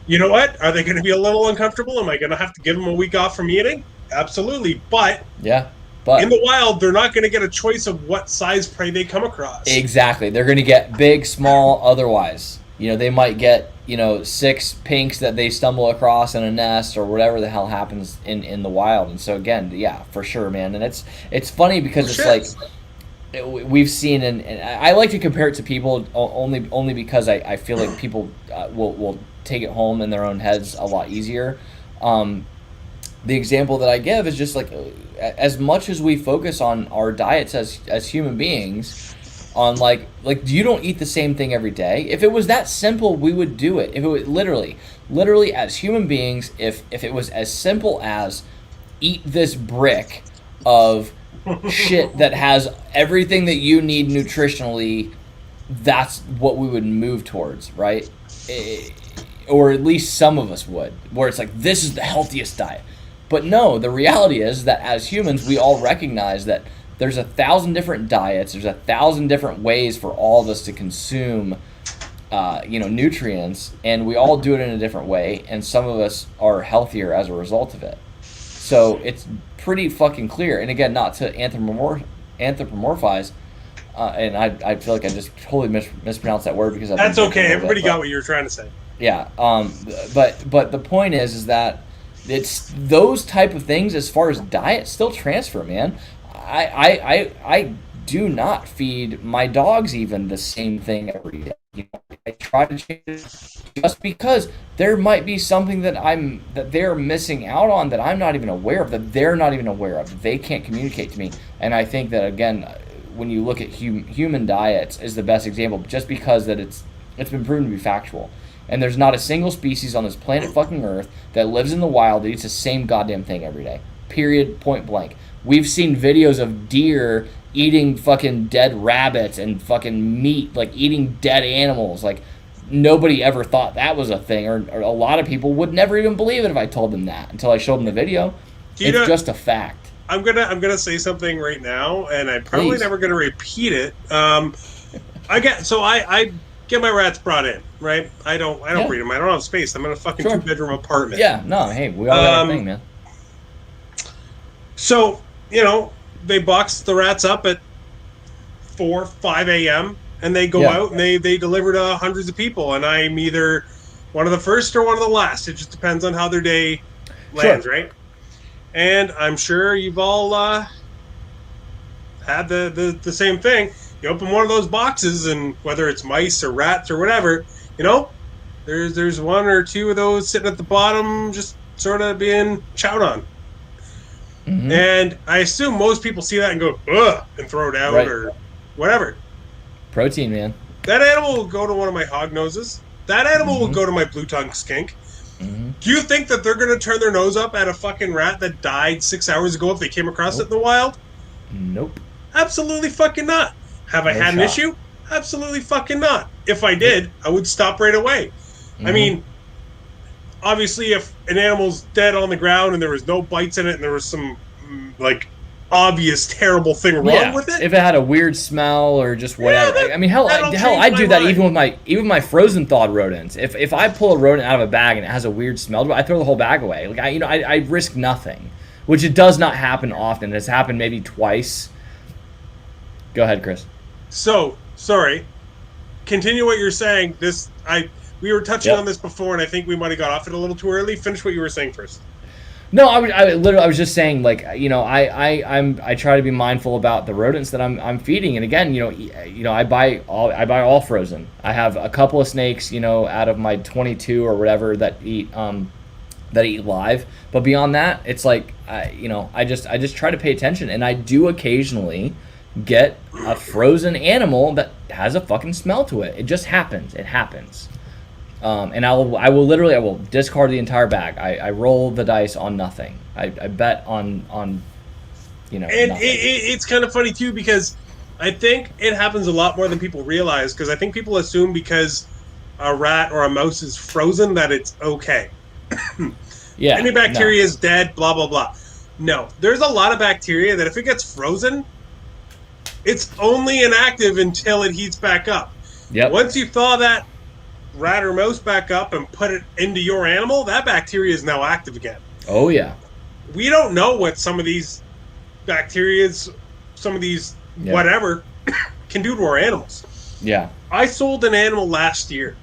you know what? Are they going to be a little uncomfortable? Am I going to have to give them a week off from eating? Absolutely. But in the wild, they're not going to get a choice of what size prey they come across. Exactly. They're going to get big, small, otherwise. You know, they might get, 6 pinks that they stumble across in a nest or whatever the hell happens in the wild. And so, again, for sure, man. And it's funny because it's like we've seen, and I like to compare it to people only because I feel like people will take it home in their own heads a lot easier. The example that I give is just like, as much as we focus on our diets as human beings, on like you don't eat the same thing every day. If it was that simple, we would do it. If it was literally as human beings, if it was as simple as eat this brick of shit that has everything that you need nutritionally, that's what we would move towards, right? Or at least some of us would, where it's like, this is the healthiest diet. But no, the reality is that as humans, we all recognize that there's 1,000 different diets. There's 1,000 different ways for all of us to consume, nutrients, and we all do it in a different way. And some of us are healthier as a result of it. So it's pretty fucking clear. And again, not to anthropomorphize, and I feel like I just totally mispronounced that word because that's okay. Everybody got what you were trying to say. Yeah. But the point is that it's those type of things as far as diet still transfer, man. I do not feed my dogs even the same thing every day. I try to change it just because there might be something that they're missing out on that I'm not even aware of, that they're not even aware of, that they can't communicate to me. And I think that, again, when you look at human diets is the best example, just because that it's been proven to be factual. And there's not a single species on this planet fucking Earth that lives in the wild that eats the same goddamn thing every day. Period, point blank. We've seen videos of deer eating fucking dead rabbits and fucking meat, like eating dead animals. Like, nobody ever thought that was a thing, or a lot of people would never even believe it if I told them that until I showed them the video. It's just a fact. I'm gonna say something right now, and I'm probably never gonna repeat it. I get my rats brought in, right? I don't breed them. I don't have space. I'm in a fucking 2-bedroom apartment. Yeah, no, hey, we all got our thing, man. So, they box the rats up at 4, 5 a.m. and they go out and they deliver to hundreds of people, and I'm either one of the first or one of the last. It just depends on how their day lands, right? And I'm sure you've all had the same thing. You open one of those boxes, and whether it's mice or rats or whatever, there's one or two of those sitting at the bottom, just sort of being chowed on. Mm-hmm. And I assume most people see that and go, ugh, and throw it out or whatever. Protein, man. That animal will go to one of my hog noses. That animal will go to my blue tongue skink. Mm-hmm. Do you think that they're going to turn their nose up at a fucking rat that died 6 hours ago if they came across it in the wild? Nope. Absolutely fucking not. Have I had an issue? Absolutely fucking not. If I did, I would stop right away. Mm-hmm. I mean, obviously, if an animal's dead on the ground and there was no bites in it and there was some, obvious terrible thing wrong with it. If it had a weird smell or just whatever. Hell, I do that even with my frozen thawed rodents. If I pull a rodent out of a bag and it has a weird smell, I throw the whole bag away. Like I risk nothing, which it does not happen often. It's happened maybe twice. Go ahead, Chris. So, sorry. Continue what you're saying. We were touching on this before, and I think we might have got off it a little too early. Finish what you were saying first. No, I was just saying, like, I try to be mindful about the rodents that I'm feeding, and again, I buy all frozen. I have a couple of snakes, out of my 22 or whatever that eat live, but beyond that, it's like, I just try to pay attention, and I do occasionally get a frozen animal that has a fucking smell to it. It just happens. It happens. And I will discard the entire bag. I roll the dice on nothing. I bet on And nothing. it's kind of funny too, because I think it happens a lot more than people realize, because I think people assume because a rat or a mouse is frozen that it's okay. Yeah. Any bacteria is dead, blah, blah, blah. No, there's a lot of bacteria that if it gets frozen, it's only inactive until it heats back up. Yep. Once you thaw that rat or mouse back up and put it into your animal, that bacteria is now active again. Oh, yeah. We don't know what some of these bacterias, some of these whatever, can do to our animals. Yeah. I sold an animal last year,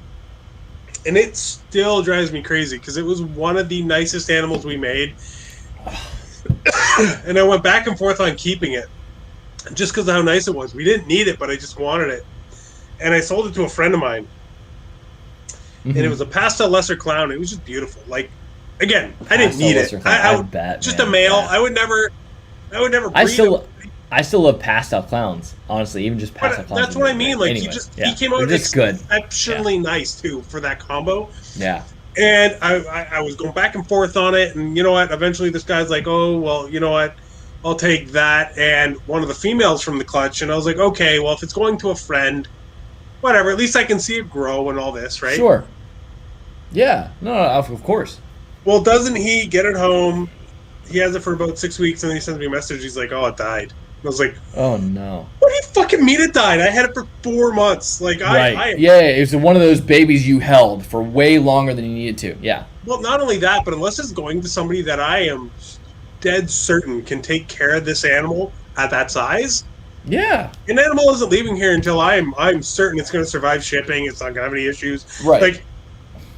and it still drives me crazy because it was one of the nicest animals we made. And I went back and forth on keeping it just because of how nice it was. We didn't need it, but I just wanted it. And I sold it to a friend of mine. And it was a pastel lesser clown. It was just beautiful. Like, again, I didn't need it. I bet, just man. A male. Yeah. I would never breed I still love pastel clowns, honestly. Even just pastel clowns. That's what I mean. Like, anyway, he came out exceptionally nice too for that combo. Yeah. And I was going back and forth on it, and you know what? Eventually, this guy's like, "Oh, well, you know what? I'll take that." And one of the females from the clutch, and I was like, "Okay, well, if it's going to a friend, whatever. At least I can see it grow and all this, right?" Sure. Yeah. No, of course. Well, doesn't he get it home? He has it for about 6 weeks, and then he sends me a message. He's like, "Oh, it died." I was like, "Oh no! What do you fucking mean it died? I had it for 4 months. Like, right? Yeah, it was one of those babies you held for way longer than you needed to. Yeah. Well, not only that, but unless it's going to somebody that I am dead certain can take care of this animal at that size. Yeah. An animal isn't leaving here until I'm certain it's going to survive shipping. It's not going to have any issues. Right. Like,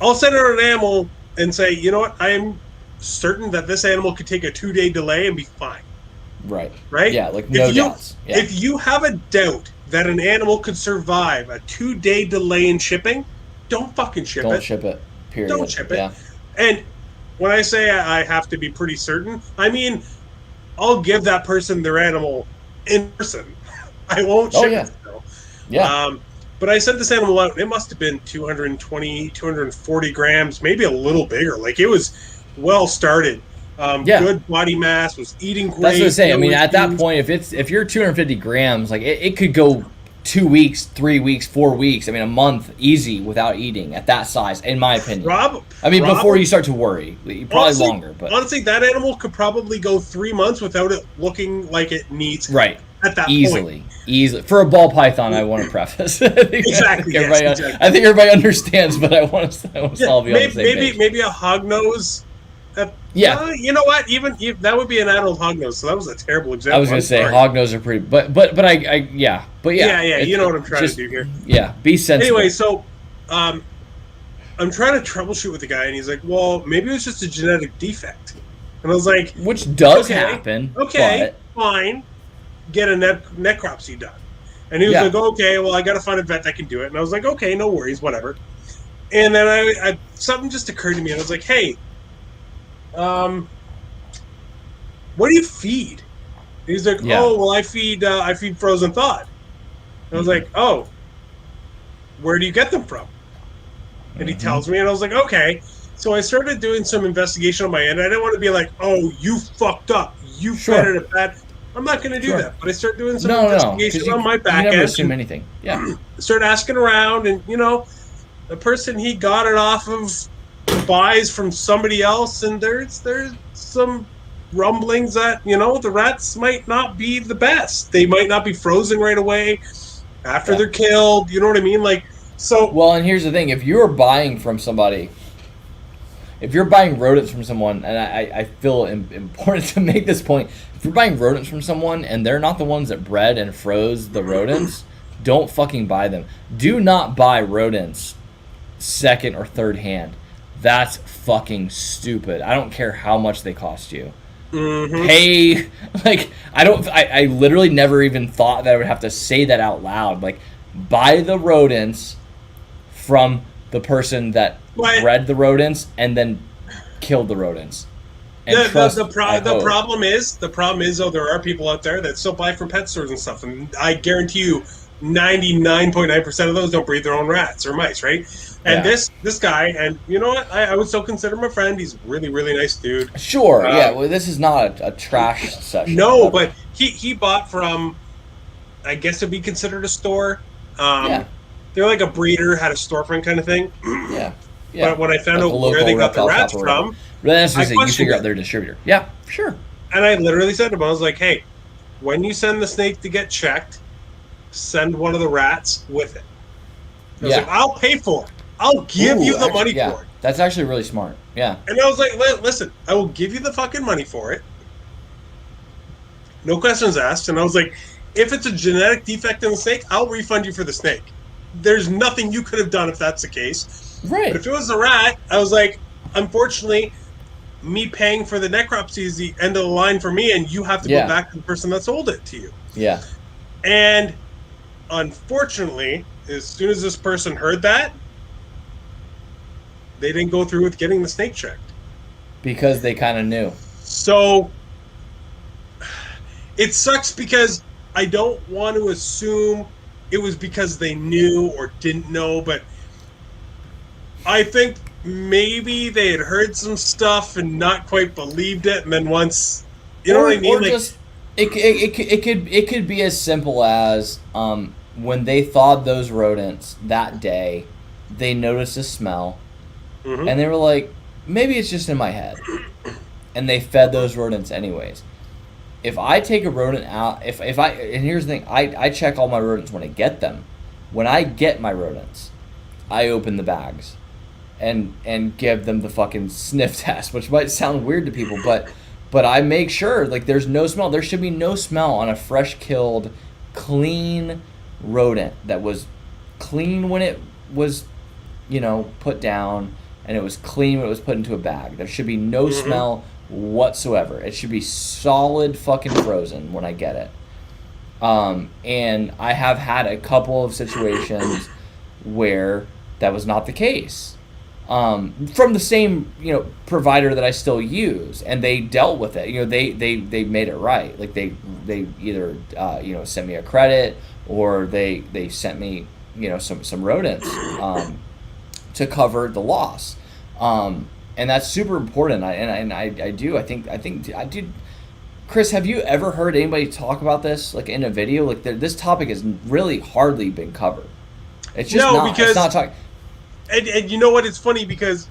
I'll send her an animal and say, you know what? I am certain that this animal could take a 2-day delay and be fine. Right. Right? Yeah, like no doubts. Yeah. If you have a doubt that an animal could survive a 2-day delay in shipping, don't fucking ship it. Don't ship it. Period. Don't ship it. Yeah. And when I say I have to be pretty certain, I mean, I'll give that person their animal in person. I won't ship it still. Yeah. But I sent this animal out. It must have been 220, 240 grams, maybe a little bigger. Like, it was well started. Good body mass, was eating great. That's what I'm saying. I mean, at that point, if you're 250 grams, like it could go 2 weeks, 3 weeks, 4 weeks. I mean, a month easy without eating at that size, in my opinion. Before you start to worry, probably honestly, longer. But honestly, that animal could probably go 3 months without it looking like it needs. Right. At that easily point. For a ball python, I want to preface. Exactly. I think everybody understands, but I want to all be on the same page. Maybe a hognose. You know what? Even that would be an adult hognose. So that was a terrible example. I was going to say hognose are pretty, but yeah. You know what I'm trying to do here. Yeah, be sensible. Anyway, so I'm trying to troubleshoot with the guy, and he's like, "Well, maybe it was just a genetic defect," and I was like, "Which does happen." Okay, fine. Get a necropsy done. And he was like, okay, well, I got to find a vet that can do it. And I was like, okay, no worries, whatever. And then I something just occurred to me. And I was like, hey, what do you feed? And he's like, oh, well, I feed frozen thawed. And I was like, oh, where do you get them from? And he tells me, and I was like, okay. So I started doing some investigation on my end. I didn't want to be like, oh, you fucked up. You fed it a bad... I'm not going to do that, but I start doing some investigation on my back end. You never assume anything. Yeah. Start asking around, and the person he got it off of buys from somebody else, and there's some rumblings that the rats might not be the best. They might not be frozen right away after they're killed. You know what I mean? Like, so. Well, and here's the thing: if you're buying from somebody. If you're buying rodents from someone, and I feel important to make this point, if you're buying rodents from someone and they're not the ones that bred and froze the rodents, don't fucking buy them. Do not buy rodents second or third hand. That's fucking stupid. I don't care how much they cost you. Mm-hmm. Pay, I literally never even thought that I would have to say that out loud. Like, buy the rodents from the person that bred the rodents and then killed the rodents, and trust. The problem is though, there are people out there that still buy from pet stores and stuff, and I guarantee you 99.9% of those don't breed their own rats or mice, right? And this guy, and you know what, I would still consider him a friend. He's really, really nice dude. Sure, yeah. Well, this is not a trash session. No, but he bought from, I guess it'd be considered a store. They're like a breeder, had a storefront kind of thing. Yeah. But when I found out where they got the rats from, that's just you figure out their distributor. Yeah, sure. And I literally said to him, I was like, hey, when you send the snake to get checked, send one of the rats with it. I was like, I'll pay for it. I'll give you the money for it. That's actually really smart. Yeah. And I was like, listen, I will give you the fucking money for it. No questions asked. And I was like, if it's a genetic defect in the snake, I'll refund you for the snake. There's nothing you could have done if that's the case. Right. But if it was a rat, I was like, unfortunately, me paying for the necropsy is the end of the line for me, and you have to go back to the person that sold it to you. Yeah. And unfortunately, as soon as this person heard that, they didn't go through with getting the snake checked. Because they kind of knew. So it sucks because I don't want to assume it was because they knew or didn't know, but I think maybe they had heard some stuff and not quite believed it, and then once, you know what I mean? Or just, it could be as simple as when they thawed those rodents that day, they noticed a smell, and they were like, maybe it's just in my head, and they fed those rodents anyways. If I take a rodent out, and here's the thing, I check all my rodents when I get them. When I get my rodents, I open the bags and give them the fucking sniff test, which might sound weird to people, but I make sure, like, there's no smell. There should be no smell on a fresh killed, clean rodent that was clean when it was, put down, and it was clean when it was put into a bag. There should be no smell whatsoever. It should be solid fucking frozen when I get it. And I have had a couple of situations where that was not the case. From the same, provider that I still use, and they dealt with it. They made it right. Like they either sent me a credit, or they sent me some rodents to cover the loss. And that's super important. I do. Chris, have you ever heard anybody talk about this, like, in a video? Like, this topic has really hardly been covered. It's just it's not talking. And you know what? It's funny because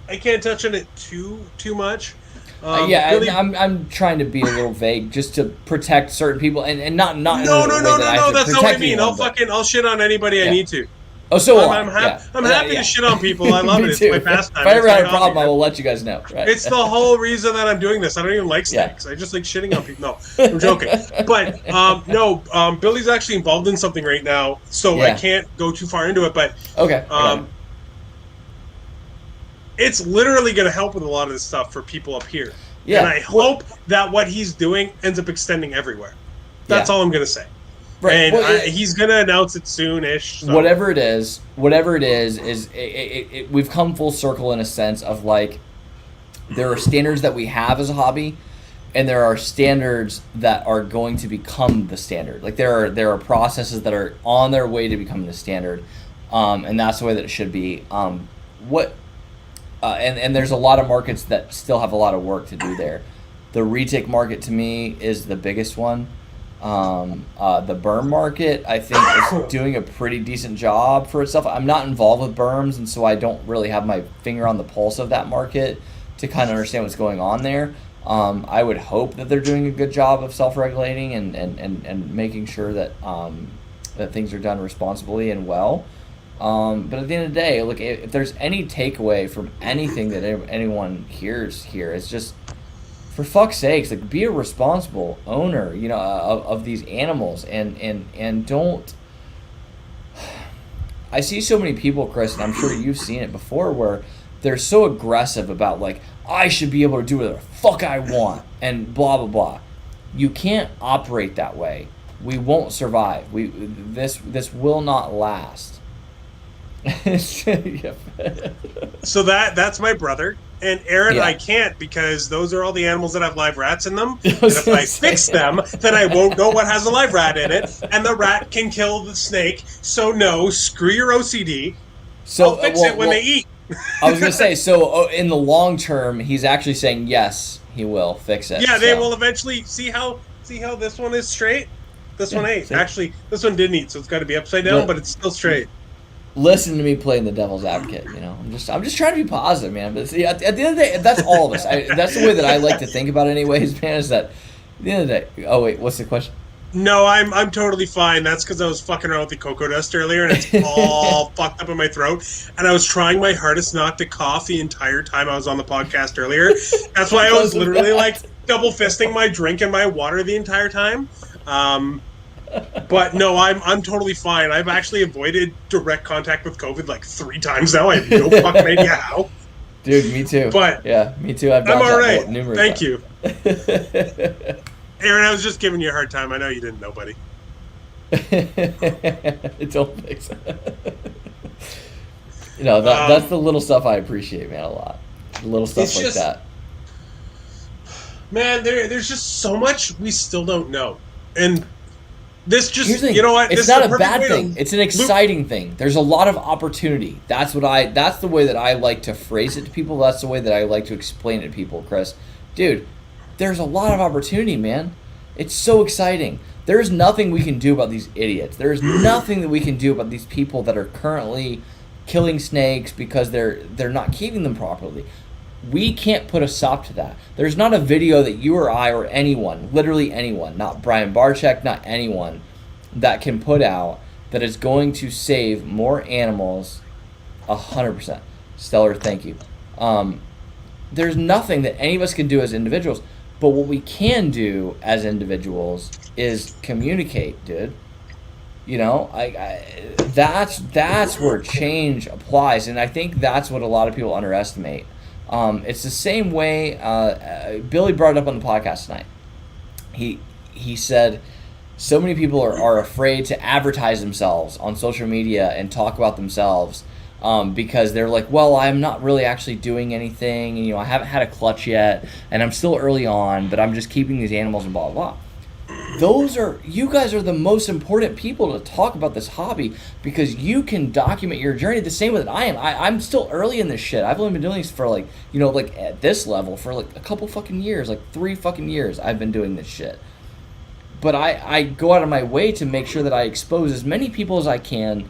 I can't touch on it too much. Really, I'm trying to be a little vague just to protect certain people, and not. No. That's not what I mean. I'll shit on anybody I need to. Oh, so I'm happy to shit on people. I love it. It's my pastime. If I ever had a problem, I will let you guys know. Right? It's the whole reason that I'm doing this. I don't even like snakes. I just like shitting on people. No, I'm joking. But Billy's actually involved in something right now, so I can't go too far into it. But okay. It's literally going to help with a lot of this stuff for people up here. Yeah. And I hope that what he's doing ends up extending everywhere. That's all I'm going to say. Right. And he's going to announce it soon-ish. So. Whatever it is, we've come full circle in a sense of, like, there are standards that we have as a hobby, and there are standards that are going to become the standard. Like, there are processes that are on their way to becoming the standard, and that's the way that it should be. And there's a lot of markets that still have a lot of work to do there. The retic market, to me, is the biggest one. The berm market, I think, is doing a pretty decent job for itself. I'm not involved with berms, and so I don't really have my finger on the pulse of that market to kind of understand what's going on there. I would hope that they're doing a good job of self-regulating and making sure that that things are done responsibly and well. But at the end of the day, look, if there's any takeaway from anything that anyone hears here, it's just, for fuck's sakes, like, be a responsible owner, of these animals, and don't. I see so many people, Chris, and I'm sure you've seen it before, where they're so aggressive about, like, I should be able to do whatever the fuck I want, and blah blah blah. You can't operate that way. We won't survive. This will not last. So that's my brother, And Aaron, Yeah. I can't because those are all the animals that have live rats in them. And if I fix them, then I won't know what has a live rat in it, and the rat can kill the snake. So no, screw your OCD. So I'll fix it when they eat. I was gonna say, so in the long term, he's actually saying yes, he will fix it. Yeah, they will eventually see how this one is straight. This one ain't. see? Actually, this one didn't eat, so it's got to be upside down, but it's still straight. Listen to me playing the devil's advocate. You know, I'm just trying to be positive, man. But see, at the end of the day, that's all of us. That's the way that I like to think about it, anyways, man. Is that at the end of the day? Oh wait, what's the question? No, I'm totally fine. That's because I was fucking around with the cocoa dust earlier, and it's all fucked up in my throat. And I was trying my hardest not to cough the entire time I was on the podcast earlier. That's why I was literally like double fisting my drink and my water the entire time. But no, I'm totally fine. I've actually avoided direct contact with COVID like 3 times now. I have no fucking idea how. Dude, me too. But yeah, me too. I'm all right. Numerous Thank times. you. Aaron, I was just giving you a hard time. I know you didn't know, buddy. Don't fix it. You know, that's the little stuff I appreciate, man, a lot. The little stuff like that. Man, there's just so much we still don't know. And this just, Here's the thing, you know what? It's this not is a bad thing. It's an exciting thing. There's a lot of opportunity. That's the way that I like to phrase it to people. That's the way that I like to explain it to people, Chris. Dude, there's a lot of opportunity, man. It's so exciting. There's nothing we can do about these idiots. There's nothing that we can do about these people that are currently killing snakes because they're not keeping them properly. We can't put a stop to that. There's not a video that you or I or anyone, literally anyone, not Brian Barczyk, not anyone, that can put out that is going to save more animals 100%. Stellar, thank you. There's nothing that any of us can do as individuals, but what we can do as individuals is communicate, dude. You know, that's where change applies, and I think that's what a lot of people underestimate. It's the same way Billy brought it up on the podcast tonight. He said so many people are afraid to advertise themselves on social media and talk about themselves because they're like, well, I'm not really actually doing anything, and, you know, I haven't had a clutch yet, and I'm still early on, but I'm just keeping these animals and blah, blah, blah. You guys are the most important people to talk about this hobby because you can document your journey the same way that I am. I'm still early in this shit. I've only been doing this for like at this level for like a couple fucking years, like 3 fucking years I've been doing this shit. But I go out of my way to make sure that I expose as many people as I can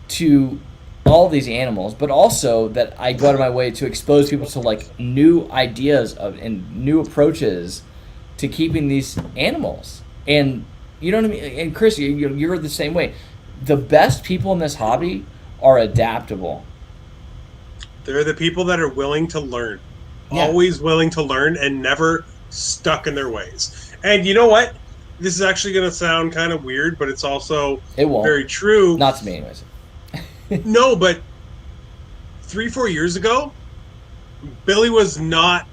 to all these animals, but also that I go out of my way to expose people to like new ideas and new approaches to keeping these animals. And you know what I mean? And Chris, you're the same way. The best people in this hobby are adaptable. They're the people that are willing to learn. Yeah. Always willing to learn and never stuck in their ways. And you know what? This is actually going to sound kind of weird, but it's also very true. Not to me anyways. No, but 3-4 years ago, Billy was not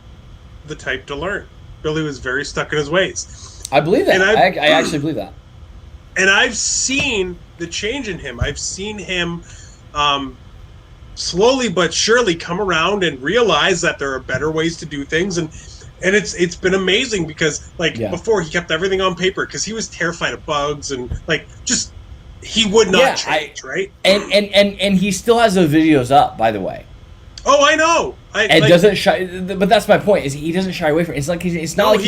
the type to learn. Billy was very stuck in his ways. I believe that. I actually believe that. And I've seen the change in him. I've seen him slowly but surely come around and realize that there are better ways to do things. And it's been amazing because before he kept everything on paper because he was terrified of bugs and he would not change, right? And he still has those videos up, by the way. Oh, I know. Doesn't shy, but that's my point. Is he doesn't shy away from it. It's like it's not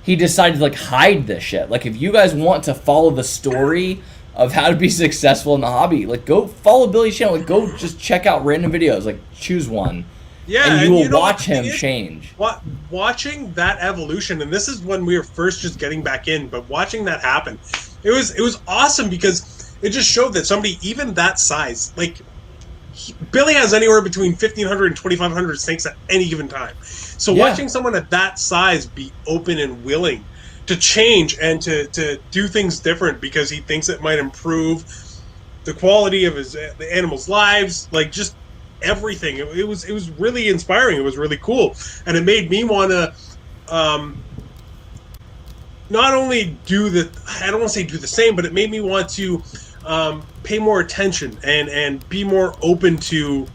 he decided to hide this shit. Like if you guys want to follow the story of how to be successful in the hobby, go follow Billy's channel. Go just check out random videos. Choose one. Yeah, and you will watch him change. Watching that evolution, and this is when we were first just getting back in, but watching that happen, it was awesome because it just showed that somebody even that size, Billy has anywhere between 1,500 and 2,500 snakes at any given time. So watching someone at that size be open and willing to change and to do things different because he thinks it might improve the quality of the animals' lives, just everything. It was really inspiring. It was really cool, and it made me want to not only I don't want to say do the same, but it made me want to pay more attention and be more open to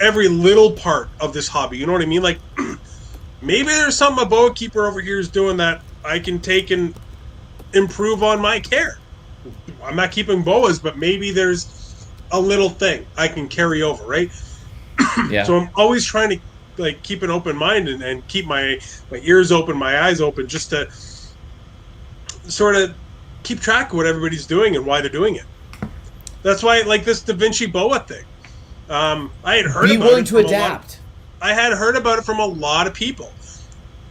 every little part of this hobby. You know what I mean? Like, maybe there's something a boa keeper over here is doing that I can take and improve on my care. I'm not keeping boas, but maybe there's a little thing I can carry over, right? Yeah. So I'm always trying to like keep an open mind and keep my ears open, my eyes open, just to sort of keep track of what everybody's doing and why they're doing it. That's why, like, this Da Vinci boa thing. I had heard Be about willing it to adapt. I had heard about it from a lot of people.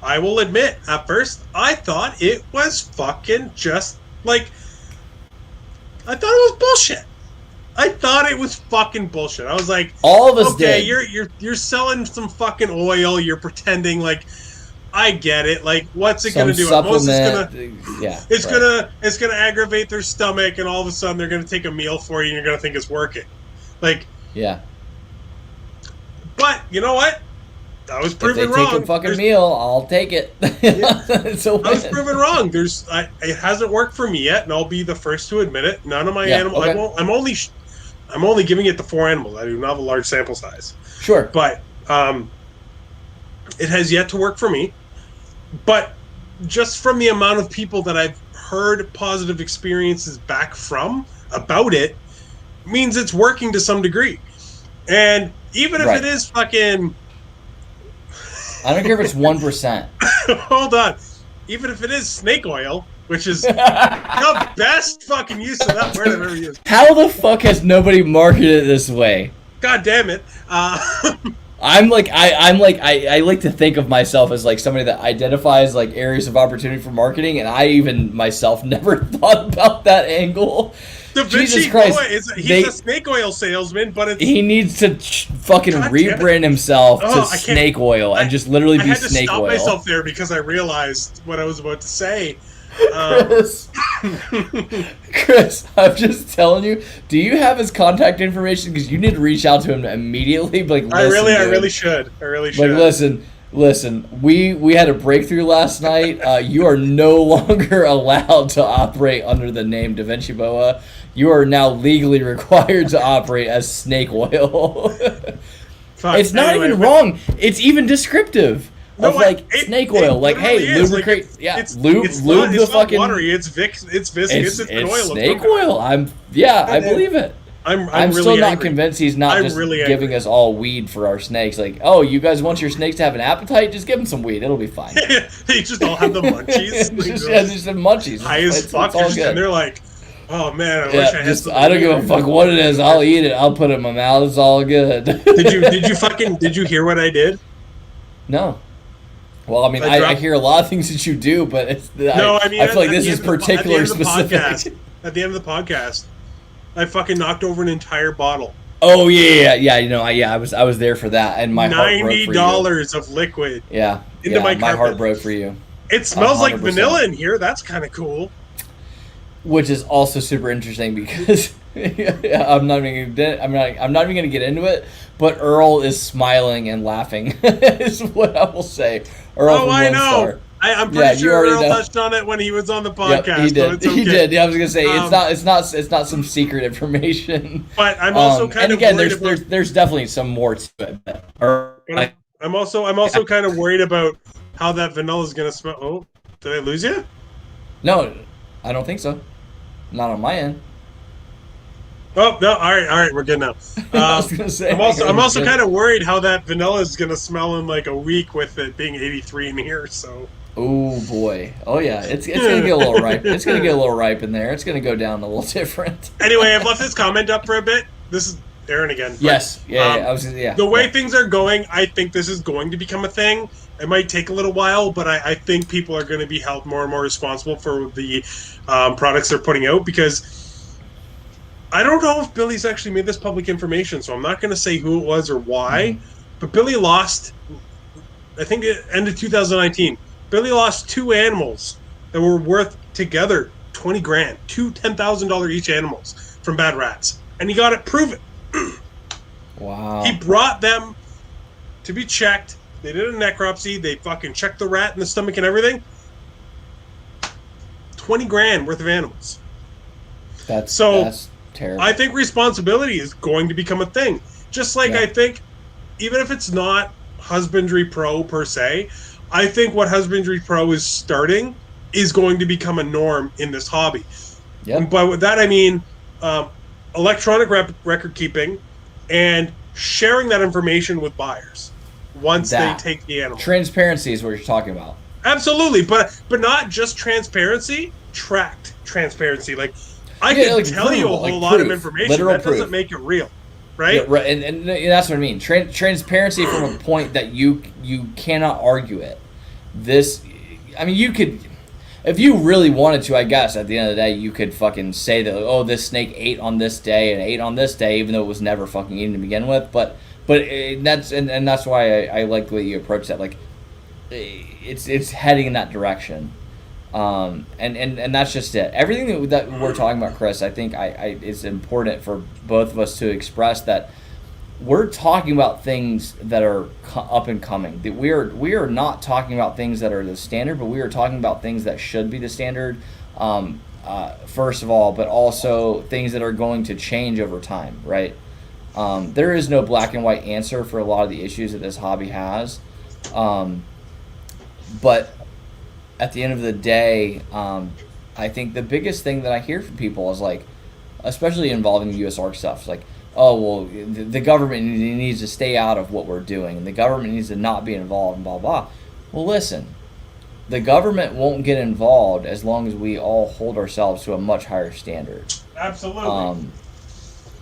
I will admit, at first, I thought it was fucking just like. I thought it was bullshit. I thought it was fucking bullshit. I was like, all of us okay, did. You're selling some fucking oil. You're pretending like. I get it. Like, what's it going to do? It's gonna aggravate their stomach, and all of a sudden they're gonna take a meal for you, and you're gonna think it's working. Like, yeah. But you know what? I was proven wrong. If they take a fucking meal, I'll take it. Yeah. I was proven wrong. It hasn't worked for me yet, and I'll be the first to admit it. None of my animals. Okay. I'm only giving it to 4 animals. I do not have a large sample size. Sure. But it has yet to work for me. But just from the amount of people that I've heard positive experiences back from about it, means it's working to some degree. And even if it is fucking... I don't care if it's 1%. Hold on. Even if it is snake oil, which is the best fucking use of that word I've ever used. How the fuck has nobody marketed it this way? God damn it. I like to think of myself as like somebody that identifies like areas of opportunity for marketing, and I even myself never thought about that angle. Da Vinci Christ, he's a snake oil salesman, but he needs to fucking rebrand himself to snake oil and just literally be snake oil. I had to stop myself there because I realized what I was about to say. Chris, I'm just telling you. Do you have his contact information? Because you need to reach out to him immediately. Like, I really should. Like, listen. We had a breakthrough last night. You are no longer allowed to operate under the name Da Vinci Boa. You are now legally required to operate as snake oil. It's not even wrong. It's even descriptive. Snake oil, like, hey, lubricate, lube the fucking. Watery. It's viscous. It's oil. Snake oil. I believe it. I'm really still not convinced he's not just giving us all weed for our snakes. Like, oh, you guys want your snakes to have an appetite? Just give them some weed. It'll be fine. They just all have the munchies. just the munchies. High as fuck. And they're like, oh man, I wish I had some. I don't give a fuck what it is. I'll eat it. I'll put it in my mouth. It's all good. Did you hear what I did? No. Well, I mean, I hear a lot of things that you do, but I feel like this is particular specific. At the end of the podcast, I fucking knocked over an entire bottle. Oh yeah. You know, I was there for that, and my heart broke for you. $90 of liquid. Yeah. Into my heart broke for you. It smells 100%. Like vanilla in here. That's kind of cool. Which is also super interesting because I'm not even gonna get into it. But Earl is smiling and laughing. Is what I will say. Earl from I Lone know. Star. I'm pretty sure Earl touched on it when he was on the podcast. Yep, he did. So it's okay. He did. Yeah, I was gonna say it's not some secret information. But I'm also kind of worried there's definitely some more to it. I'm also kind of worried about how that vanilla is gonna smell. Oh, did I lose you? No, I don't think so. Not on my end. Oh no! All right, we're good now. I was gonna say, I'm also kind of worried how that vanilla is gonna smell in like a week with it being 83 in here. So. Oh boy! Oh yeah, it's gonna get a little ripe. It's gonna get a little ripe in there. It's gonna go down a little different. Anyway, I've left this comment up for a bit. This is Aaron again. Yes. Yeah. The way things are going, I think this is going to become a thing. It might take a little while, but I think people are going to be held more and more responsible for the products they're putting out because. I don't know if Billy's actually made this public information, so I'm not going to say who it was or why. But Billy lost, I think it ended 2019. Billy lost 2 animals that were worth together $20,000, two $10,000 each animals from bad rats, and he got it proven. Wow. He brought them to be checked. They did a necropsy. They fucking checked the rat in the stomach and everything. $20,000 worth of animals. That's terrible. I think responsibility is going to become a thing. Just like I think even if it's not Husbandry Pro per se, I think what Husbandry Pro is starting is going to become a norm in this hobby. Yep. But with that, I mean electronic record keeping and sharing that information with buyers once they take the animal. Transparency is what you're talking about. Absolutely, but not just transparency, tracked transparency. Like I can tell you a whole lot of information. Literal that doesn't make it real, right? Yeah, right, and that's what I mean. Transparency from a point that you cannot argue it. I mean, you could, if you really wanted to, I guess, at the end of the day, you could fucking say that, oh, this snake ate on this day and ate on this day, even though it was never fucking eaten to begin with. But that's why I like the way you approach that. Like, it's heading in that direction, and that's just it. Everything that we're talking about, Chris, I think it's important for both of us to express that we're talking about things that are up and coming. That we are not talking about things that are the standard, but we are talking about things that should be the standard, first of all, but also things that are going to change over time, right? There is no black and white answer for a lot of the issues that this hobby has. But at the end of the day, I think the biggest thing that I hear from people is like, especially involving U.S. ARC stuff, is like, oh, well, the government needs to stay out of what we're doing, and the government needs to not be involved, and blah, blah. Well, listen, the government won't get involved as long as we all hold ourselves to a much higher standard. Absolutely.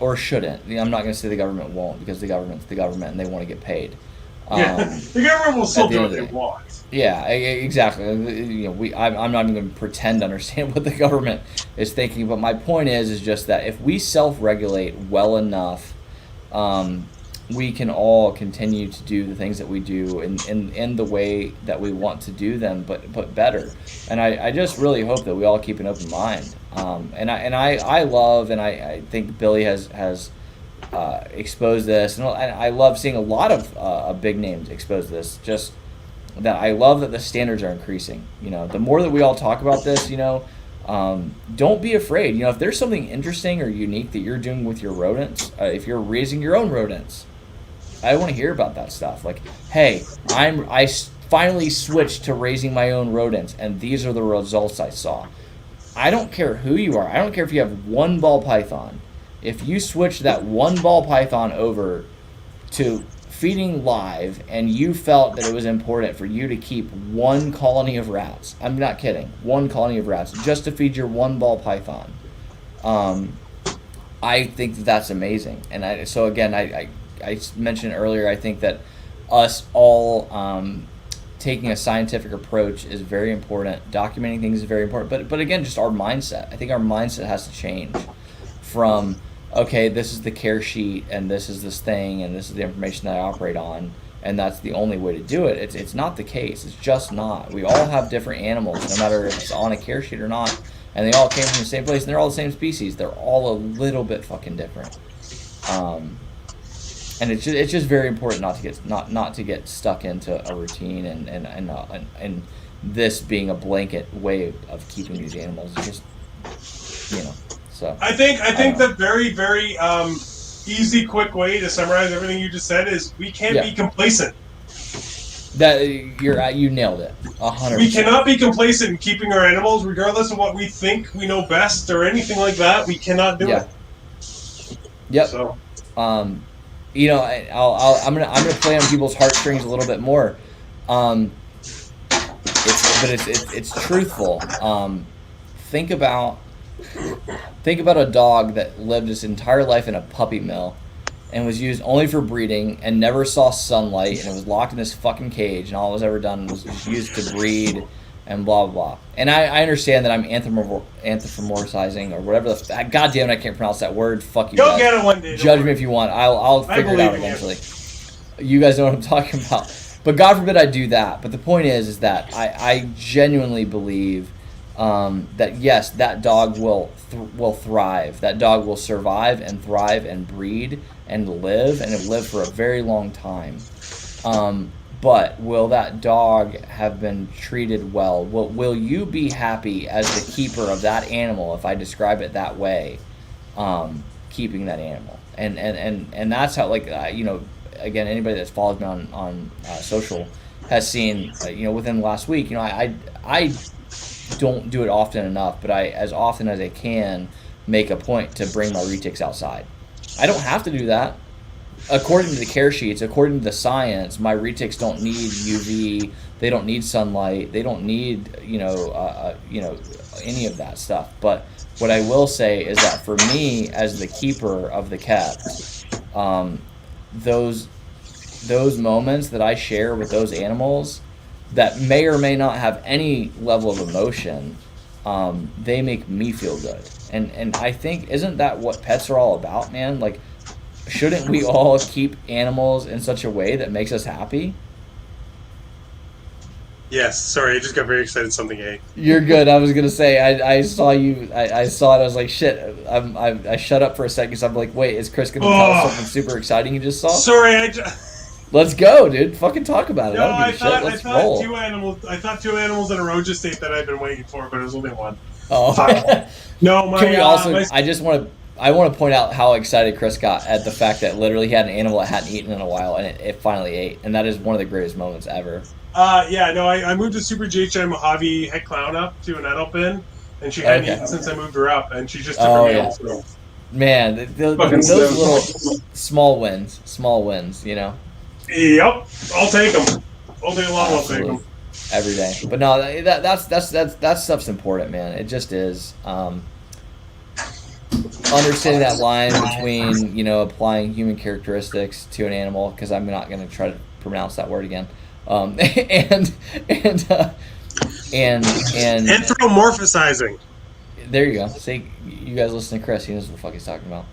Or shouldn't. I'm not going to say the government won't, because the government's the government, and they want to get paid. The government will still do what they want. Yeah, exactly. You know, I'm not even going to pretend to understand what the government is thinking, but my point is just that if we self-regulate well enough, we can all continue to do the things that we do in the way that we want to do them, but better. And I just really hope that we all keep an open mind. And I love, and I think Billy has exposed this, and I love seeing a lot of big names expose this. Just that I love that the standards are increasing. You know, the more that we all talk about this, you know, don't be afraid. You know, if there's something interesting or unique that you're doing with your rodents, if you're raising your own rodents, I want to hear about that stuff. Like, hey, I finally switched to raising my own rodents, and these are the results I saw. I don't care who you are. I don't care if you have one ball python. If you switch that one ball python over to feeding live and you felt that it was important for you to keep one colony of rats, I'm not kidding, one colony of rats, just to feed your one ball python, I think that's amazing. And so again, I mentioned earlier, I think that us all taking a scientific approach is very important. Documenting things is very important. But again, just our mindset. I think our mindset has to change from, okay, this is the care sheet, and this is this thing, and this is the information that I operate on, and that's the only way to do it. It's not the case. It's just not. We all have different animals, no matter if it's on a care sheet or not, and they all came from the same place, and they're all the same species. They're all a little bit fucking different. And it's just very important not to get stuck into a routine and this being a blanket way of keeping these animals. It's just, you know. So I think the very, very easy, quick way to summarize everything you just said is we can't be complacent. That you nailed it, 100%. We cannot be complacent in keeping our animals, regardless of what we think we know best or anything like that. We cannot do it. Yep. So, you know, I'm gonna play on people's heartstrings a little bit more. It's truthful. Think about a dog that lived his entire life in a puppy mill and was used only for breeding and never saw sunlight, and it was locked in this fucking cage, and all it was ever done was just used to breed and blah blah blah. And I understand that I'm anthropomorphizing or whatever the god damn it, I can't pronounce that word. Fuck you Go guys. Get it one day. Judge me if you want. I'll figure it out eventually. You guys know what I'm talking about. But God forbid I do that. But the point is that I genuinely believe that yes, that dog will thrive. That dog will survive and thrive and breed and live for a very long time. But will that dog have been treated well? Will you be happy as the keeper of that animal, if I describe it that way, keeping that animal? And that's how, like, you know, again, anybody that follows me on social has seen, within the last week, I don't do it often enough, but I, as often as I can, make a point to bring my retics outside. I don't have to do that. According to the care sheets, according to the science, my retics don't need UV. They don't need sunlight. They don't need, any of that stuff. But what I will say is that for me, as the keeper of the kept, those moments that I share with those animals that may or may not have any level of emotion, they make me feel good. And I think, isn't that what pets are all about, man? Like, shouldn't we all keep animals in such a way that makes us happy? Yes, sorry, I just got very excited. Something, You're good. I was gonna say I saw you. I saw it. I was like, shit. I shut up for a second. So I'm like, wait, is Chris gonna tell us something super exciting you just saw? Sorry, Let's go, dude. Fucking talk about it. No, I thought two animals in a row just ate that I've been waiting for, but it was only one. Oh. No, Can we also? I want to point out how excited Chris got at the fact that literally he had an animal that hadn't eaten in a while, and it finally ate, and that is one of the greatest moments ever. I moved a Super GHI Mojave head clown up to an adult bin, and she hadn't eaten since I moved her up, and she just took her meal. So. Man, those little small wins, Yep, I'll take them. All day long, I'll take them. Every day. But no, that stuff's important, man. It just is. Understanding that line between, applying human characteristics to an animal, because I'm not going to try to pronounce that word again. And anthropomorphizing. There you go. See, you guys listen to Chris. He knows what the fuck he's talking about.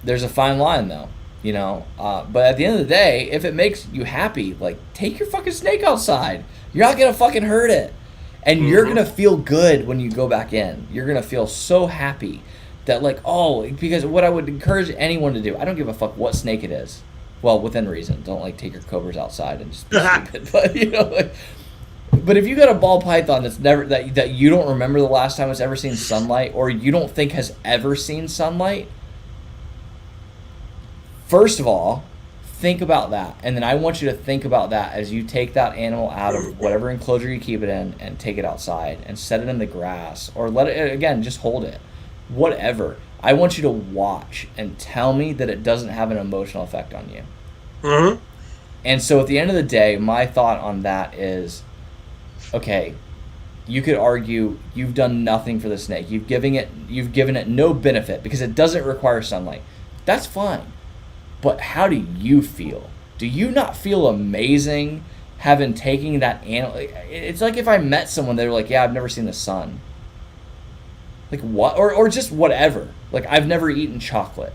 There's a fine line, though. But at the end of the day, if it makes you happy, like, take your fucking snake outside. You're not gonna fucking hurt it, and you're gonna feel good when you go back in. You're gonna feel so happy that, like, because what I would encourage anyone to do, I don't give a fuck what snake it is. Well, within reason. Don't, like, take your cobras outside and just be stupid. But but if you got a ball python that's never that you don't remember the last time it's ever seen sunlight, or you don't think has ever seen sunlight. First of all, think about that. And then I want you to think about that as you take that animal out of whatever enclosure you keep it in and take it outside and set it in the grass, or let it, again, just hold it. Whatever. I want you to watch and tell me that it doesn't have an emotional effect on you. Mm-hmm. And so at the end of the day, my thought on that is, okay, you could argue you've done nothing for the snake. You've given it no benefit because it doesn't require sunlight. That's fine. But how do you feel? Do you not feel amazing having taken that animal? It's like if I met someone, they were like, yeah, I've never seen the sun. Like, what? Or just whatever. Like, I've never eaten chocolate.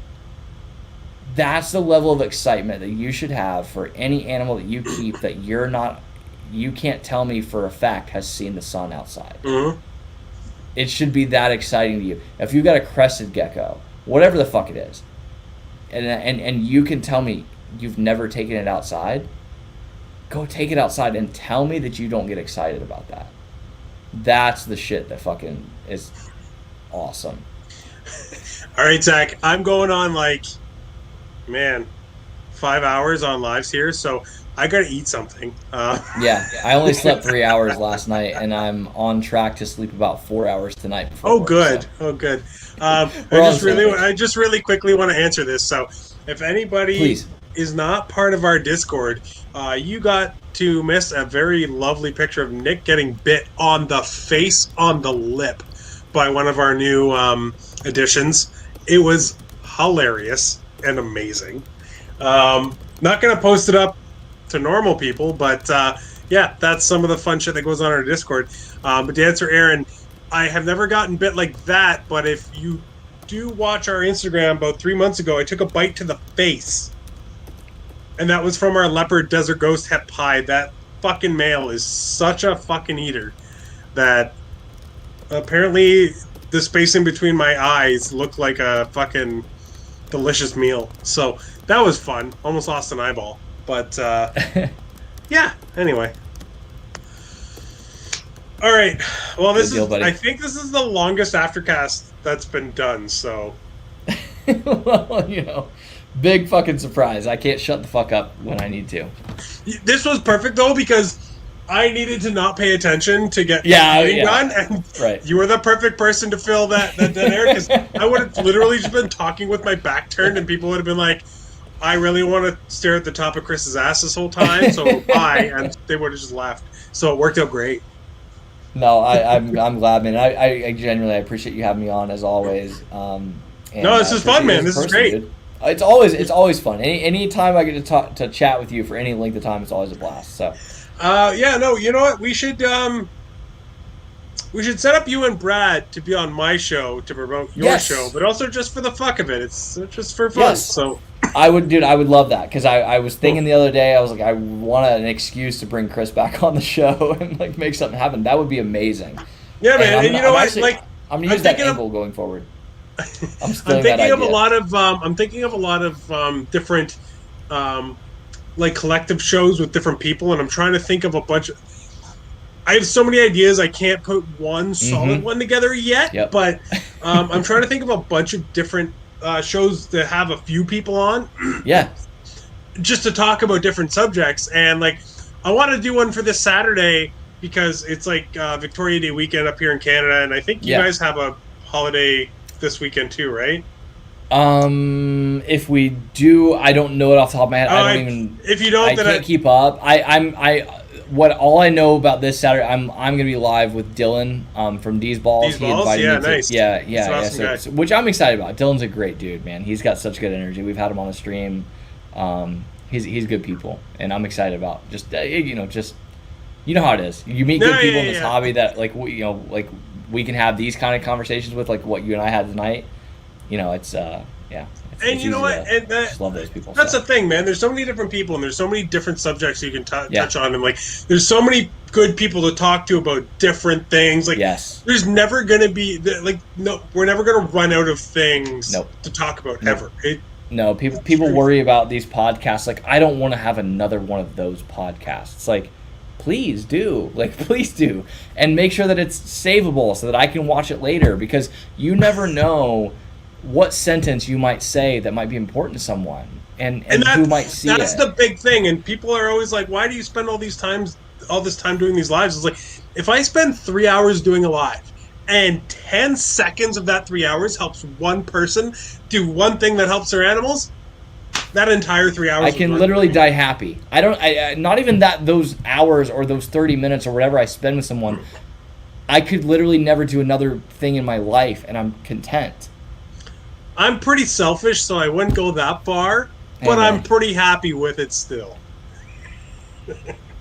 That's the level of excitement that you should have for any animal that you keep that you can't tell me for a fact has seen the sun outside. Mm-hmm. It should be that exciting to you. If you've got a crested gecko, whatever the fuck it is, and you can tell me you've never taken it outside, go take it outside and tell me that you don't get excited about that. That's the shit that fucking is awesome. All right, Zach, I'm going on 5 hours on lives here, so I gotta eat something. Yeah, I only slept 3 hours last night, and I'm on track to sleep about 4 hours tonight. Good. I just really quickly want to answer this. So, if anybody is not part of our Discord, you got to miss a very lovely picture of Nick getting bit on the face, on the lip, by one of our new additions. It was hilarious and amazing. Not gonna post it up to normal people, but that's some of the fun shit that goes on our Discord. But to answer Aaron, I have never gotten bit like that, but if you do watch our Instagram, about 3 months ago, I took a bite to the face. And that was from our leopard desert ghost het pie. That fucking male is such a fucking eater that apparently the spacing between my eyes looked like a fucking delicious meal. So that was fun. Almost lost an eyeball. But, anyway. All right. Well, I think this is the longest aftercast that's been done, so. Well, Big fucking surprise. I can't shut the fuck up when I need to. This was perfect though because I needed to not pay attention to get done, and you were the perfect person to fill that dead air because I would have literally just been talking with my back turned, and people would have been like, "I really want to stare at the top of Chris's ass this whole time," so bye, and they would have just left. So it worked out great. No, I'm glad, man. I genuinely appreciate you having me on as always. No, this is fun, man. This is great. Dude. It's always fun. Any time I get to chat with you for any length of time, it's always a blast. So. You know what? We should set up you and Brad to be on my show to promote your show, but also just for the fuck of it. It's just for fun. Yes. So I would love that because I was thinking the other day, I was like, I want an excuse to bring Chris back on the show and like make something happen. That would be amazing. Yeah, man. And you know what? Actually, like, I'm gonna use that angle going forward. I'm thinking of a lot of different like collective shows with different people, and I'm trying to think of a bunch of. I have so many ideas. I can't put one solid one together yet, but I'm trying to think of a bunch of different shows that have a few people on. Yeah. Just to talk about different subjects, and like I want to do one for this Saturday because it's like Victoria Day weekend up here in Canada, and I think you guys have a holiday this weekend too, right? If we do, I don't know it off the top of my head. If you don't, I can't keep up. All I know about this Saturday, I'm gonna be live with Dylan from D's Balls. D's Balls, nice. So, which I'm excited about. Dylan's a great dude, man. He's got such good energy. We've had him on the stream. He's good people, and I'm excited about you know how it is. You meet good people in this hobby that we can have these kind of conversations with, like what you and I had tonight. You know, it's and you know what? And just love those people. That's the thing, man. There's so many different people, and there's so many different subjects you can touch on, and like, there's so many good people to talk to about different things. Like, there's never gonna be we're never gonna run out of things to talk about ever. People worry about these podcasts. Like, I don't want to have another one of those podcasts. Like, please do. And make sure that it's savable so that I can watch it later, because you never know what sentence you might say that might be important to someone and who might see it. That's the big thing, and people are always like, why do you spend all this time doing these lives? It's like, if I spend 3 hours doing a live and 10 seconds of that 3 hours helps one person do one thing that helps their animals, that entire 3 hours I can literally die happy. I not even those hours or those 30 minutes or whatever I spend with someone, I could literally never do another thing in my life, and I'm content. I'm pretty selfish, so I wouldn't go that far, but I'm pretty happy with it still.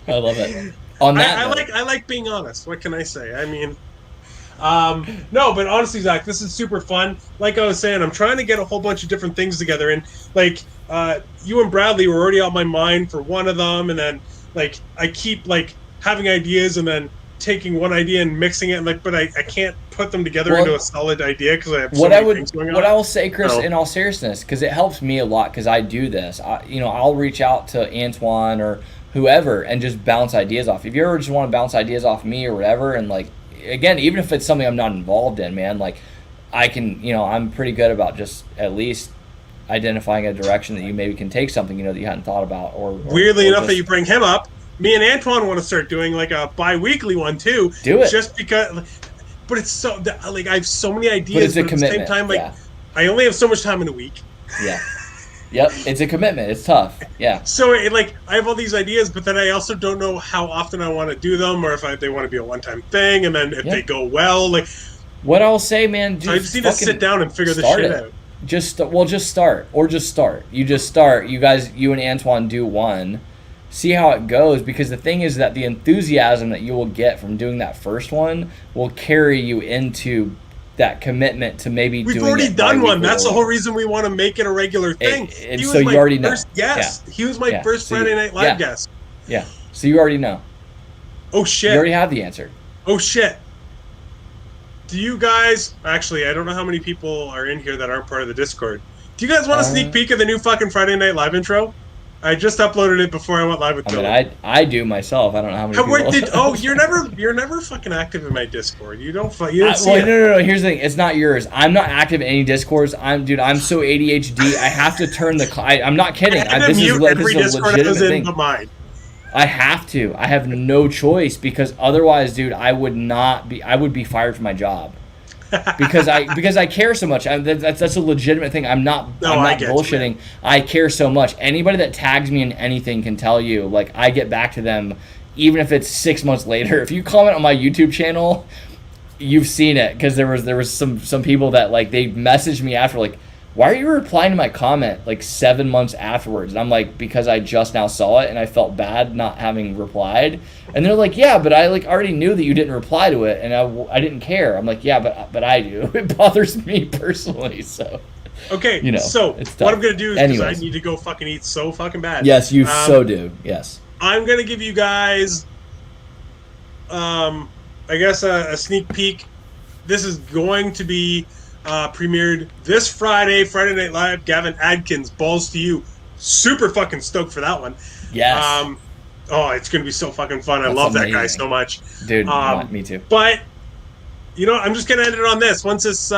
I love it. On that, I like being honest. What can I say? I mean, no, but honestly, Zach, this is super fun. Like I was saying, I'm trying to get a whole bunch of different things together, and like you and Bradley were already on my mind for one of them, and then like I keep like having ideas and then taking one idea and mixing it, and but I can't put them together into a solid idea because I have so many things going on. What I will say, Chris, in all seriousness, because it helps me a lot because I do this. I'll reach out to Antoine or whoever and just bounce ideas off. If you ever just want to bounce ideas off me or whatever, and like, again, even if it's something I'm not involved in, man, like I can, I'm pretty good about just at least identifying a direction that you maybe can take something, that you hadn't thought about. Or weirdly enough, that you bring him up. Me and Antoine want to start doing like a bi-weekly one too. Do it. Just because, but it's so like I have so many ideas. But it's a At commitment. the same time, I only have so much time in a week. Yeah. Yep. It's a commitment. It's tough. Yeah. So I have all these ideas, but then I also don't know how often I want to do them, or if they want to be a one-time thing, and then if they go well, like. What I'll say, man. I just need to sit down and figure this shit out. Just start. You just start. You and Antoine do one. See how it goes, because the thing is that the enthusiasm that you will get from doing that first one will carry you into that commitment to maybe doing it. We've already done one. That's the whole reason we want to make it a regular thing. So you already know. Yes, he was my first Friday Night Live guest. Yeah, so you already know. Oh shit! You already have the answer. Oh shit! Do you guys actually? I don't know how many people are in here that aren't part of the Discord. Do you guys want a sneak peek of the new fucking Friday Night Live intro? I just uploaded it before I went live with I Dylan. mean, I do myself. I don't know how many people. You're never fucking active in my Discord. You don't see it. No. Here's the thing. It's not yours. I'm not active in any Discords. I'm so ADHD. I have to turn the. I'm not kidding. This is a legitimate thing. Mine. I have to. I have no choice because otherwise, dude, I would be fired from my job. because I care so much. That's a legitimate thing. I'm not bullshitting. I care so much. Anybody that tags me in anything can tell you, like, I get back to them even if it's 6 months later. If you comment on my YouTube channel, you've seen it because there was some people that, like, they messaged me after, like, why are you replying to my comment like 7 months afterwards? And I'm like, because I just now saw it and I felt bad not having replied. And they're like, yeah, but I like already knew that you didn't reply to it and I didn't care. I'm like, yeah, but I do. It bothers me personally. So okay, you know, so what I'm gonna do is because I need to go fucking eat so fucking bad. Yes, you so do. Yes. I'm gonna give you guys, I guess a sneak peek. This is going to be premiered this Friday Night Live. Gavin Adkins, Balls to You. Super fucking stoked for that one. Yes. Oh, it's gonna be so fucking fun. I love that guy so much, dude. Me too. But you know, I'm just gonna end it on this. Once this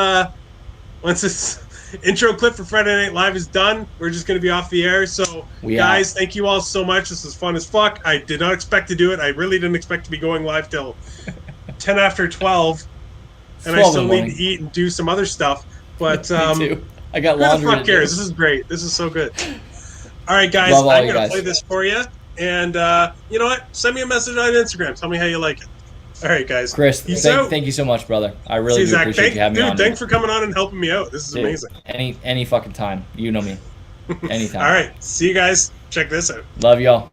intro clip for Friday Night Live is done, we're just gonna be off the air. So guys, thank you all so much. This was fun as fuck. I did not expect to do it. I really didn't expect to be going live till 10 after 12. And I still need to eat and do some other stuff. But me too. I got laundry. Who the fuck cares? This is great. This is so good. All right, guys, I'm gonna play this for you. And you know what? Send me a message on Instagram. Tell me how you like it. All right, guys. Chris, thank you so much, brother. I really do appreciate you having me on. Thanks for coming on and helping me out. This is amazing. Any fucking time. You know me. Anytime. All right. See you guys. Check this out. Love y'all.